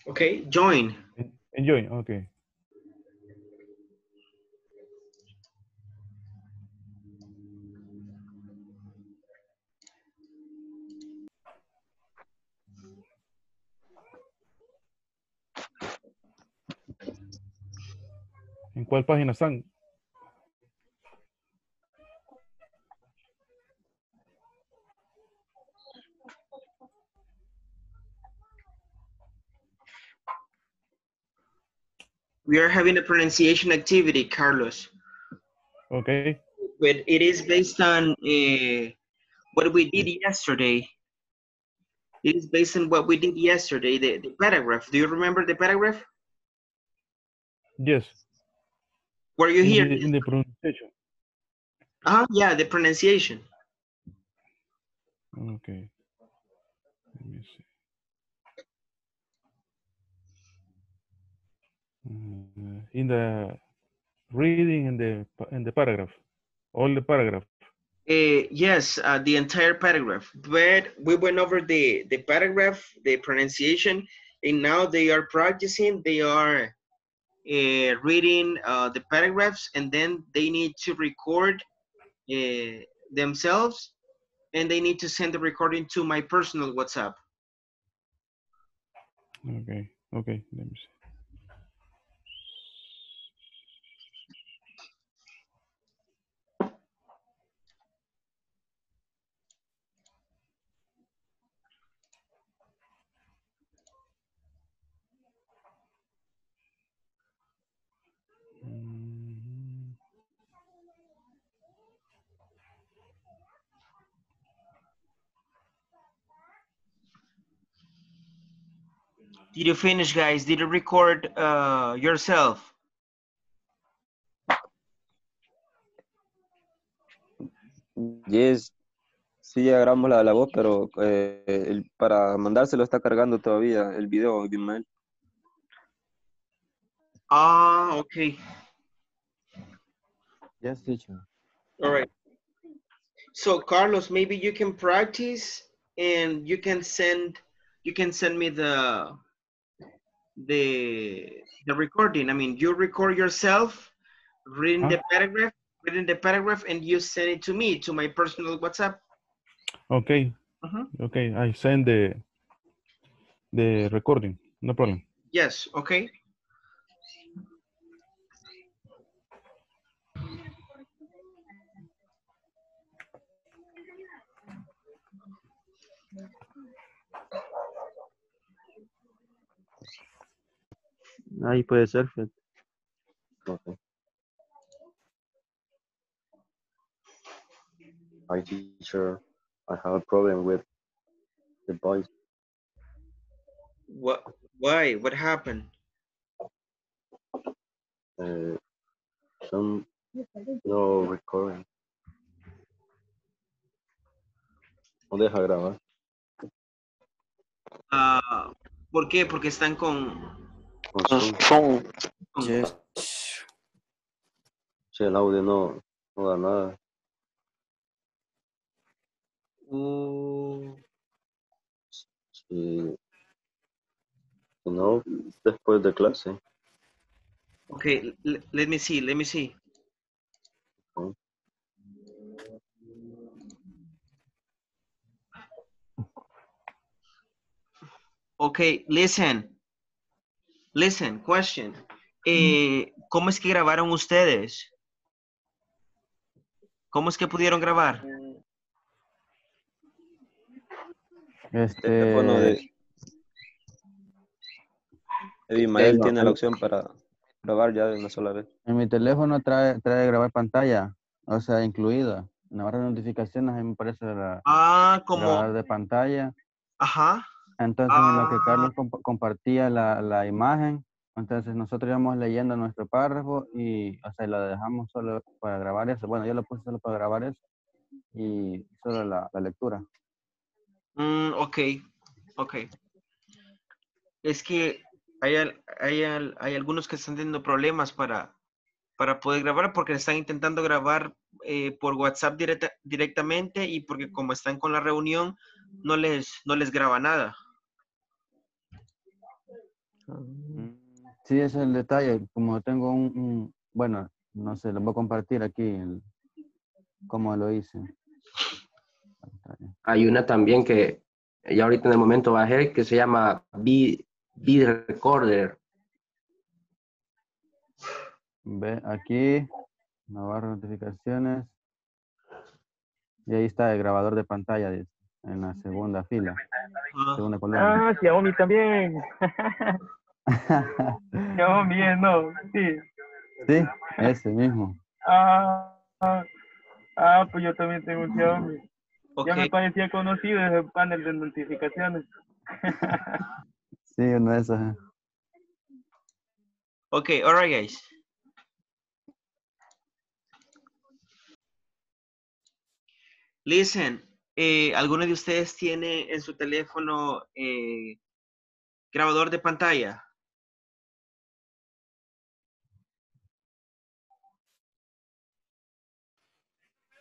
okay, join. Enjoy. Okay. ¿En cuál página están? We are having a pronunciation activity, Carlos. Okay. But it is based on what we did yesterday. It is based on what we did yesterday, the paragraph. Do you remember the paragraph? Yes. Were you here? In the pronunciation. Yeah, the pronunciation. Okay. Let me see. In the reading in the paragraph, all the paragraph. Yes, the entire paragraph. But we went over the paragraph, the pronunciation, and now they are practicing. They are reading the paragraphs, and then they need to record themselves, and they need to send the recording to my personal WhatsApp. Okay. Okay. Let me see. Did you finish, guys? Did you record yourself? Yes, sí, ya grabamos la voz, pero para mandárselo está cargando todavía el video de email. Okay. Yes, teacher. All right. So Carlos, maybe you can practice and you can send me the recording. I mean, you record yourself reading the paragraph and you send it to me, to my personal WhatsApp. Okay. Okay, I send the recording. No problem. Yes, okay. Ahí puede ser, Fed. Okay. Hi, teacher. I have a problem with the voice. What? Why? What happened? Some no recording. No deja grabar. ¿Por qué? Porque están con Zoom. Yes. Sí, el audio no da nada. Sí. Si no, después de clase. Okay, let me see. Okay. Okay, listen, question. ¿Cómo es que grabaron ustedes? ¿Cómo es que pudieron grabar? Teléfono de Ismael tiene la opción para grabar ya de una sola vez. En mi teléfono trae grabar pantalla, o sea, incluida. En la barra de notificaciones ahí me aparece grabar de pantalla. Ajá. Entonces, en lo que Carlos compartía la imagen, entonces nosotros íbamos leyendo nuestro párrafo y, o sea, lo dejamos solo para grabar eso. Bueno, yo lo puse solo para grabar eso y solo la lectura. Okay. Es que hay algunos que están teniendo problemas para poder grabar porque están intentando grabar por WhatsApp directamente y porque como están con la reunión no les graba nada. Sí, ese es el detalle. Como tengo bueno, no sé, lo voy a compartir aquí cómo lo hice. Hay una también que ya ahorita en el momento bajé que se llama Beat Recorder. Ve aquí, la barra de notificaciones. Y ahí está el grabador de pantalla dice, en la segunda fila, segunda columna. Ah, Xiaomi también. Xiaomi, no, sí. Sí, ese mismo. Ah, pues yo también tengo un Xiaomi. Ya me Okay. parecía conocido ese panel de notificaciones. Sí, uno de esos. Okay, all right, guys. Listen, ¿alguno de ustedes tiene en su teléfono grabador de pantalla?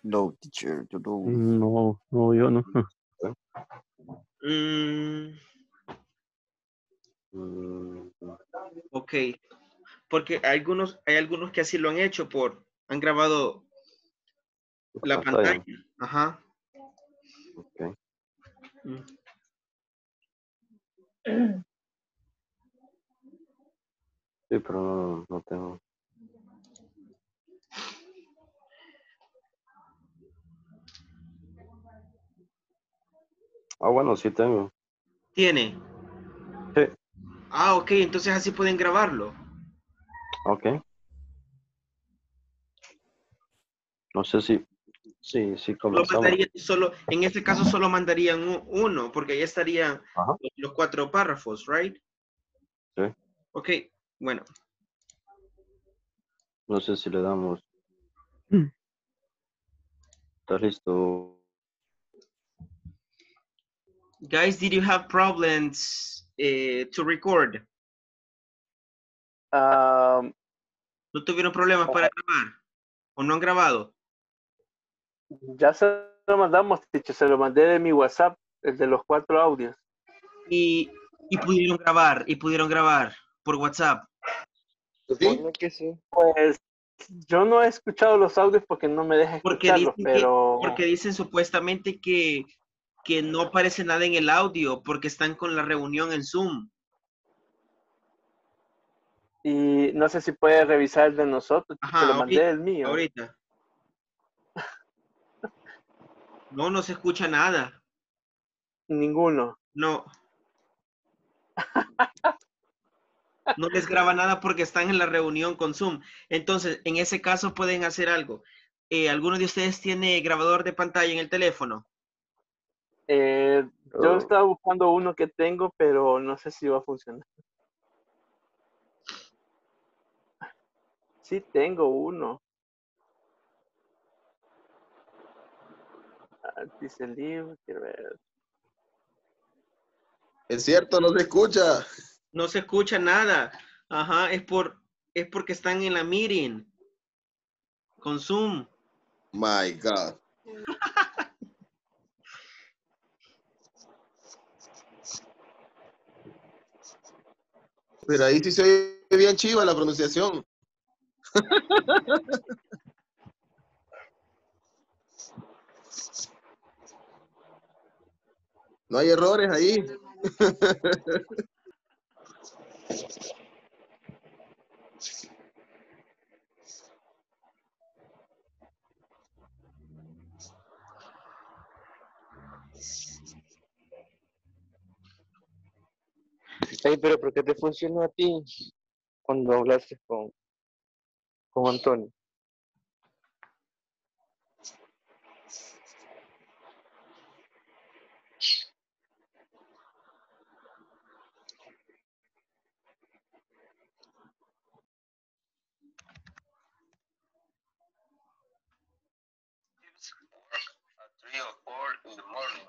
No, teacher, yo no. No, no, yo no. Mm, ok, porque hay algunos que así lo han hecho han grabado la pantalla. Ajá. Okay. Mm. Sí, pero no tengo. Ah, bueno, sí tengo. ¿Tiene? Sí. Ah, ok, entonces así pueden grabarlo. Ok. No sé si comenzamos. En este caso solo mandarían uno, porque ahí estarían Ajá. los 4 párrafos, right? Sí. Ok, bueno. No sé si le damos. ¿Estás listo? Guys, did you have problems to record? ¿No tuvieron problemas para grabar? ¿O no han grabado? Ya se lo mandamos, teacher, se lo mandé de mi WhatsApp, el de los 4 audios. Y pudieron grabar por WhatsApp. Supongo que sí. Pues yo no he escuchado los audios porque no me deja escucharlos, Porque dicen supuestamente que no aparece nada en el audio porque están con la reunión en Zoom. Y no sé si puede revisar el de nosotros, se lo mandé el mío. Ahorita. No se escucha nada. Ninguno. No. No les graba nada porque están en la reunión con Zoom. Entonces, en ese caso pueden hacer algo. ¿Alguno de ustedes tiene grabador de pantalla en el teléfono? Yo estaba buscando uno que tengo, pero no sé si va a funcionar. Sí tengo uno. Dice el libro, quiero ver. Es cierto, no se escucha. No se escucha nada. Ajá, es porque están en la meeting con Zoom. My God. Pero ahí sí se oye bien chiva la pronunciación. No hay errores ahí. Ay, pero ¿por qué te funcionó a ti cuando hablaste con Antonio? At 3 or 4 in the morning.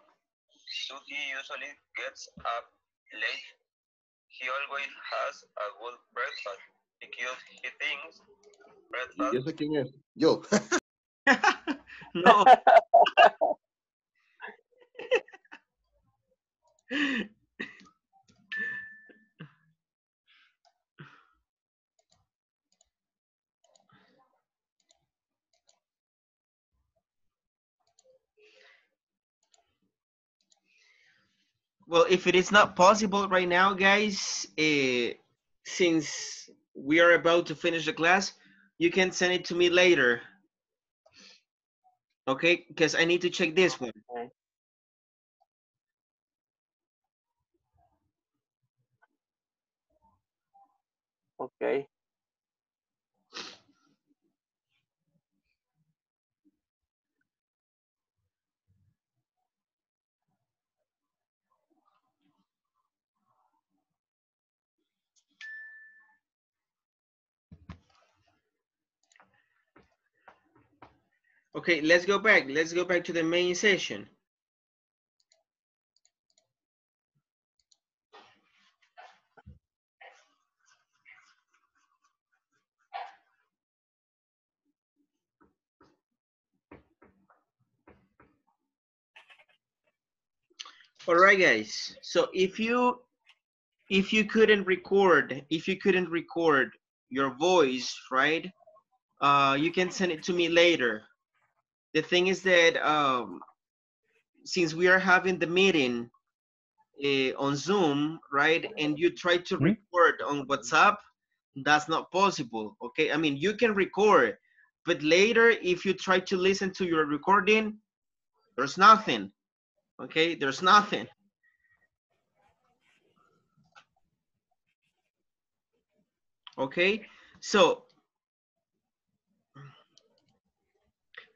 So he usually gets up late. He always has a good breakfast because he thinks breakfast. ¿Y eso quién es? Yo. No. Well, if it is not possible right now, guys, since we are about to finish the class, you can send it to me later. Okay, because I need to check this one. Okay. Okay. Okay, let's go back. Let's go back to the main session. All right, guys. So if you couldn't record your voice, right? You can send it to me later. The thing is that since we are having the meeting on Zoom, right, and you try to record on WhatsApp, that's not possible. Okay, I mean you can record, but later if you try to listen to your recording, there's nothing. Okay, there's nothing. Okay, so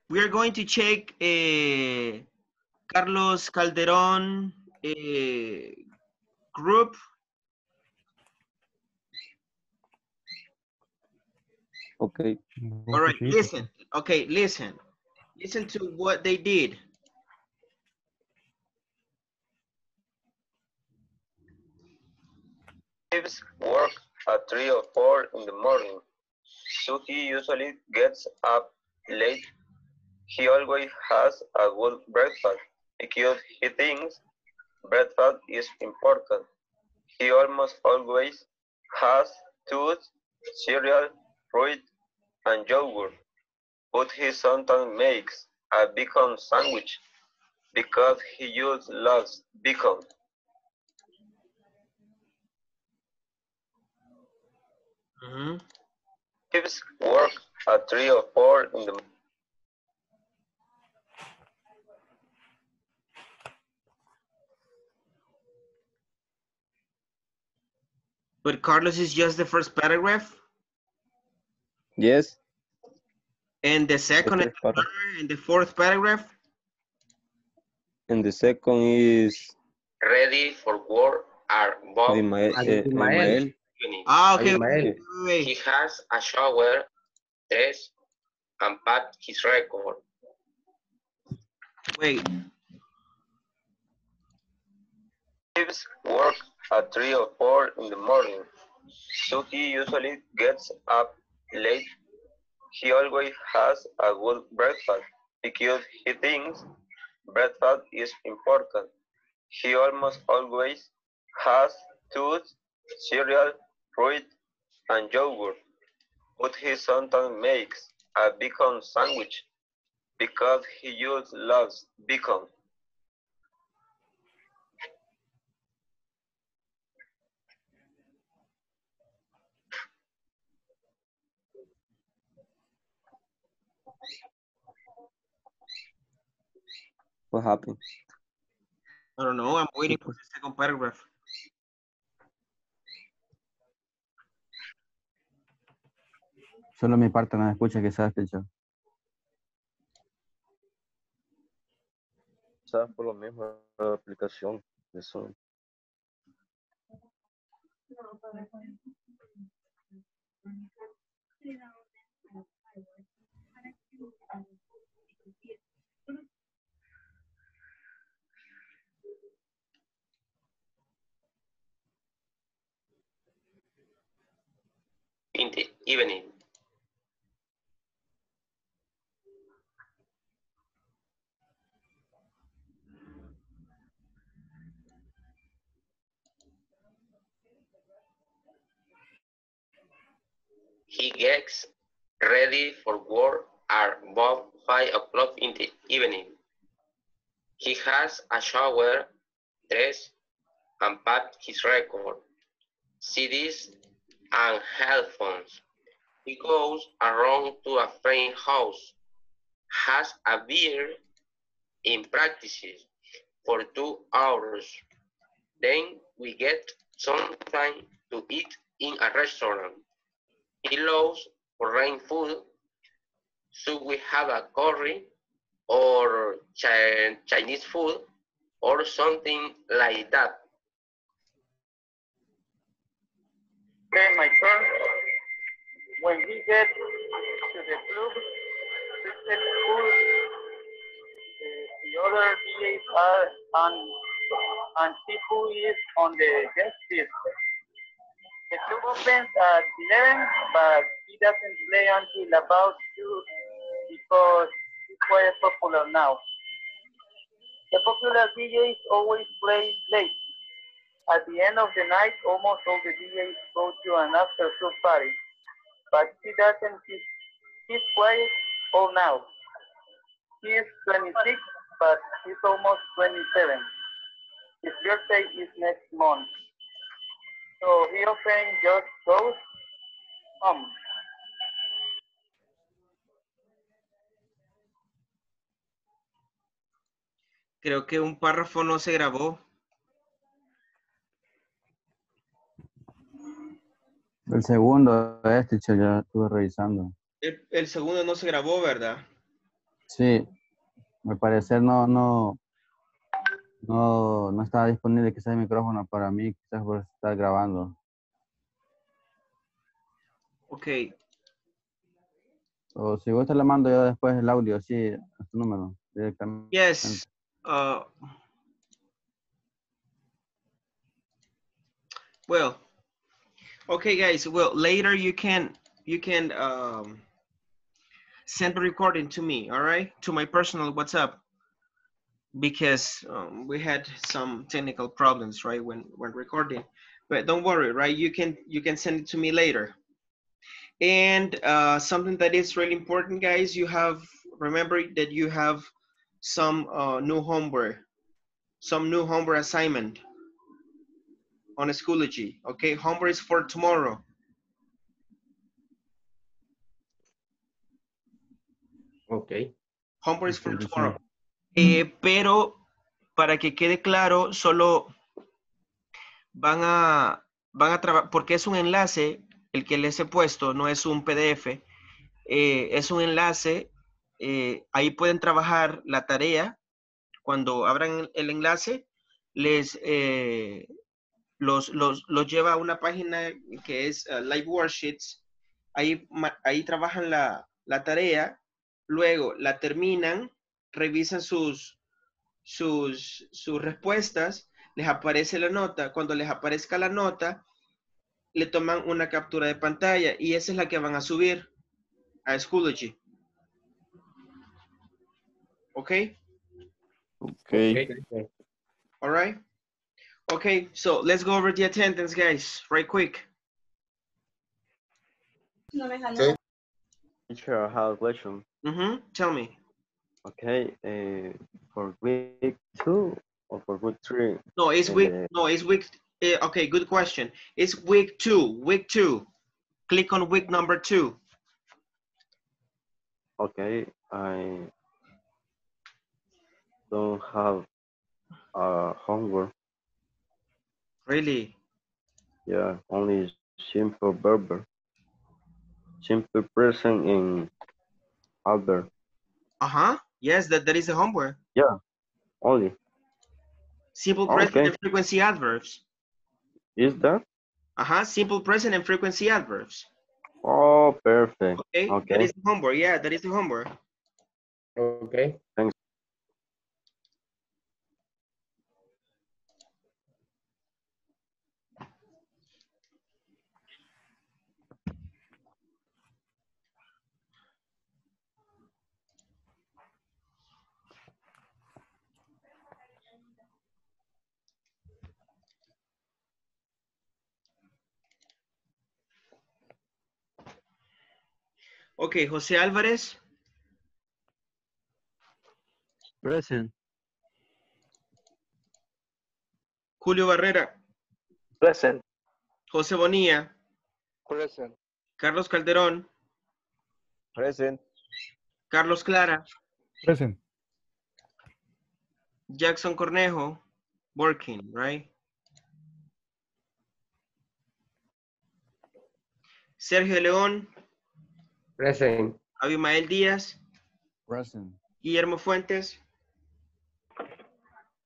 we are going to check Carlos Calderon group. Okay. All right, listen. Okay, listen. Listen to what they did. Gives work at 3 or 4 in the morning, so he usually gets up late. He always has a good breakfast because he thinks breakfast is important. He almost always has toast, cereal, fruit, and yogurt, but he sometimes makes a bacon sandwich because he just loves bacon. Gives work at 3 or 4 in the But Carlos is just the first paragraph, Yes. and the second and the third and the fourth paragraph. And the second is ready for work are Bob Ismael. Ah, okay. He has a shower, dress, and packed his record. Wait. Gives work at 3 or 4 in the morning, so he usually gets up late. He always has a good breakfast because he thinks breakfast is important. He almost always has toast, cereal, fruit, and yogurt, but he sometimes makes a bacon sandwich because he just loves bacon. What happened? I don't know. I'm waiting for the second paragraph. Solo mi parte no escucha que se ha escuchado. Quizás por lo mismo la aplicación de Zoom. In the evening, he gets ready for work at about 5 o'clock in the evening. He has a shower, dress, and packed his record, CDs, and headphones. He goes around to a friend's house, has a beer, and practices for 2 hours. Then we get some time to eat in a restaurant. He loves foreign food, so we have a curry or Chinese food or something like that. Okay, my turn. When he gets to the club, Christian school, the other DJs are on, and see who is on the guest list. The club opens at 11, but he doesn't play until about 2 because he's quite popular now. The popular DJs always play late. At the end of the night, almost all the DJs go to an after-club party, but he doesn't. He's quiet all now. He is 26, but he's almost 27. His birthday is next month, so he often just goes home. Creo que un párrafo no se grabó. El segundo, teacher, ya estuve revisando. El segundo no se grabó, ¿verdad? Sí, al parecer no estaba disponible quizás el micrófono para mí, quizás por estar grabando. Ok. O si gusta le mando yo después el audio, sí, a su número, directamente. Yes. Well, okay, guys. Well, later you can send the recording to me. All right, to my personal WhatsApp, because we had some technical problems, right, when recording. But don't worry, right? You can send it to me later. And something that is really important, guys, remember that you have some new homework assignment on Schoology. Okay, homework is for tomorrow. Okay. Homework is for tomorrow. Pero para que quede claro, solo van a trabajar, porque es un enlace, el que les he puesto, no es un PDF, es un enlace, ahí pueden trabajar la tarea. Cuando abran el enlace, los lleva a una página que es Live Worksheets. Ahí trabajan la tarea, luego la terminan, revisan sus respuestas, les aparece la nota. Cuando les aparezca la nota, le toman una captura de pantalla y esa es la que van a subir a Schoology. Okay? Okay. All right. Okay, so let's go over the attendance, guys, right quick. Okay. Teacher, I have a question. Tell me. Okay, for week 2 or for week 3? No, it's week. No, it's week. Okay, good question. It's week 2. Week 2. Click on week number 2. Okay, I don't have homework. Really? Yeah, only simple verb, simple present in Albert. Yes, that is the homework. Yeah, only. Simple present and frequency adverbs. Is that? Simple present and frequency adverbs. Oh, perfect. Okay, that is the homework. Yeah, that is the homework. Okay. Thanks. Okay, José Álvarez. Present. Julio Barrera. Present. José Bonilla. Present. Carlos Calderón. Present. Carlos Clara. Present. Jackson Cornejo. Working, right? Sergio León. Present. Abimael Díaz. Present. Guillermo Fuentes.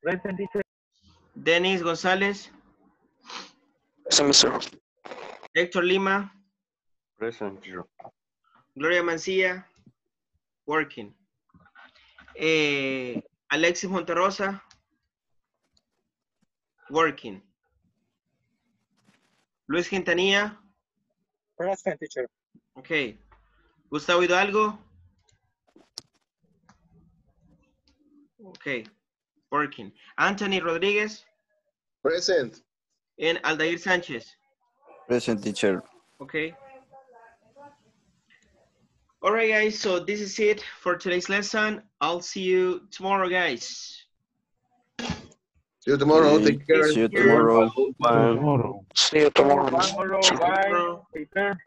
Present, teacher. Denis González. Present, sir. Héctor Lima. Present, teacher. Gloria Mancilla. Working. Alexis Monterrosa. Working. Luis Quintanilla. Present, teacher. Ok. Gustavo Hidalgo. Ok. Working. Anthony Rodríguez. Present. And Aldair Sánchez. Present, teacher. Okay. All right, guys. So this is it for today's lesson. I'll see you tomorrow, guys. See you tomorrow. Okay, Take care. see you Take care. tomorrow. Tomorrow. See you tomorrow. Tomorrow, See you bye. tomorrow. Take care.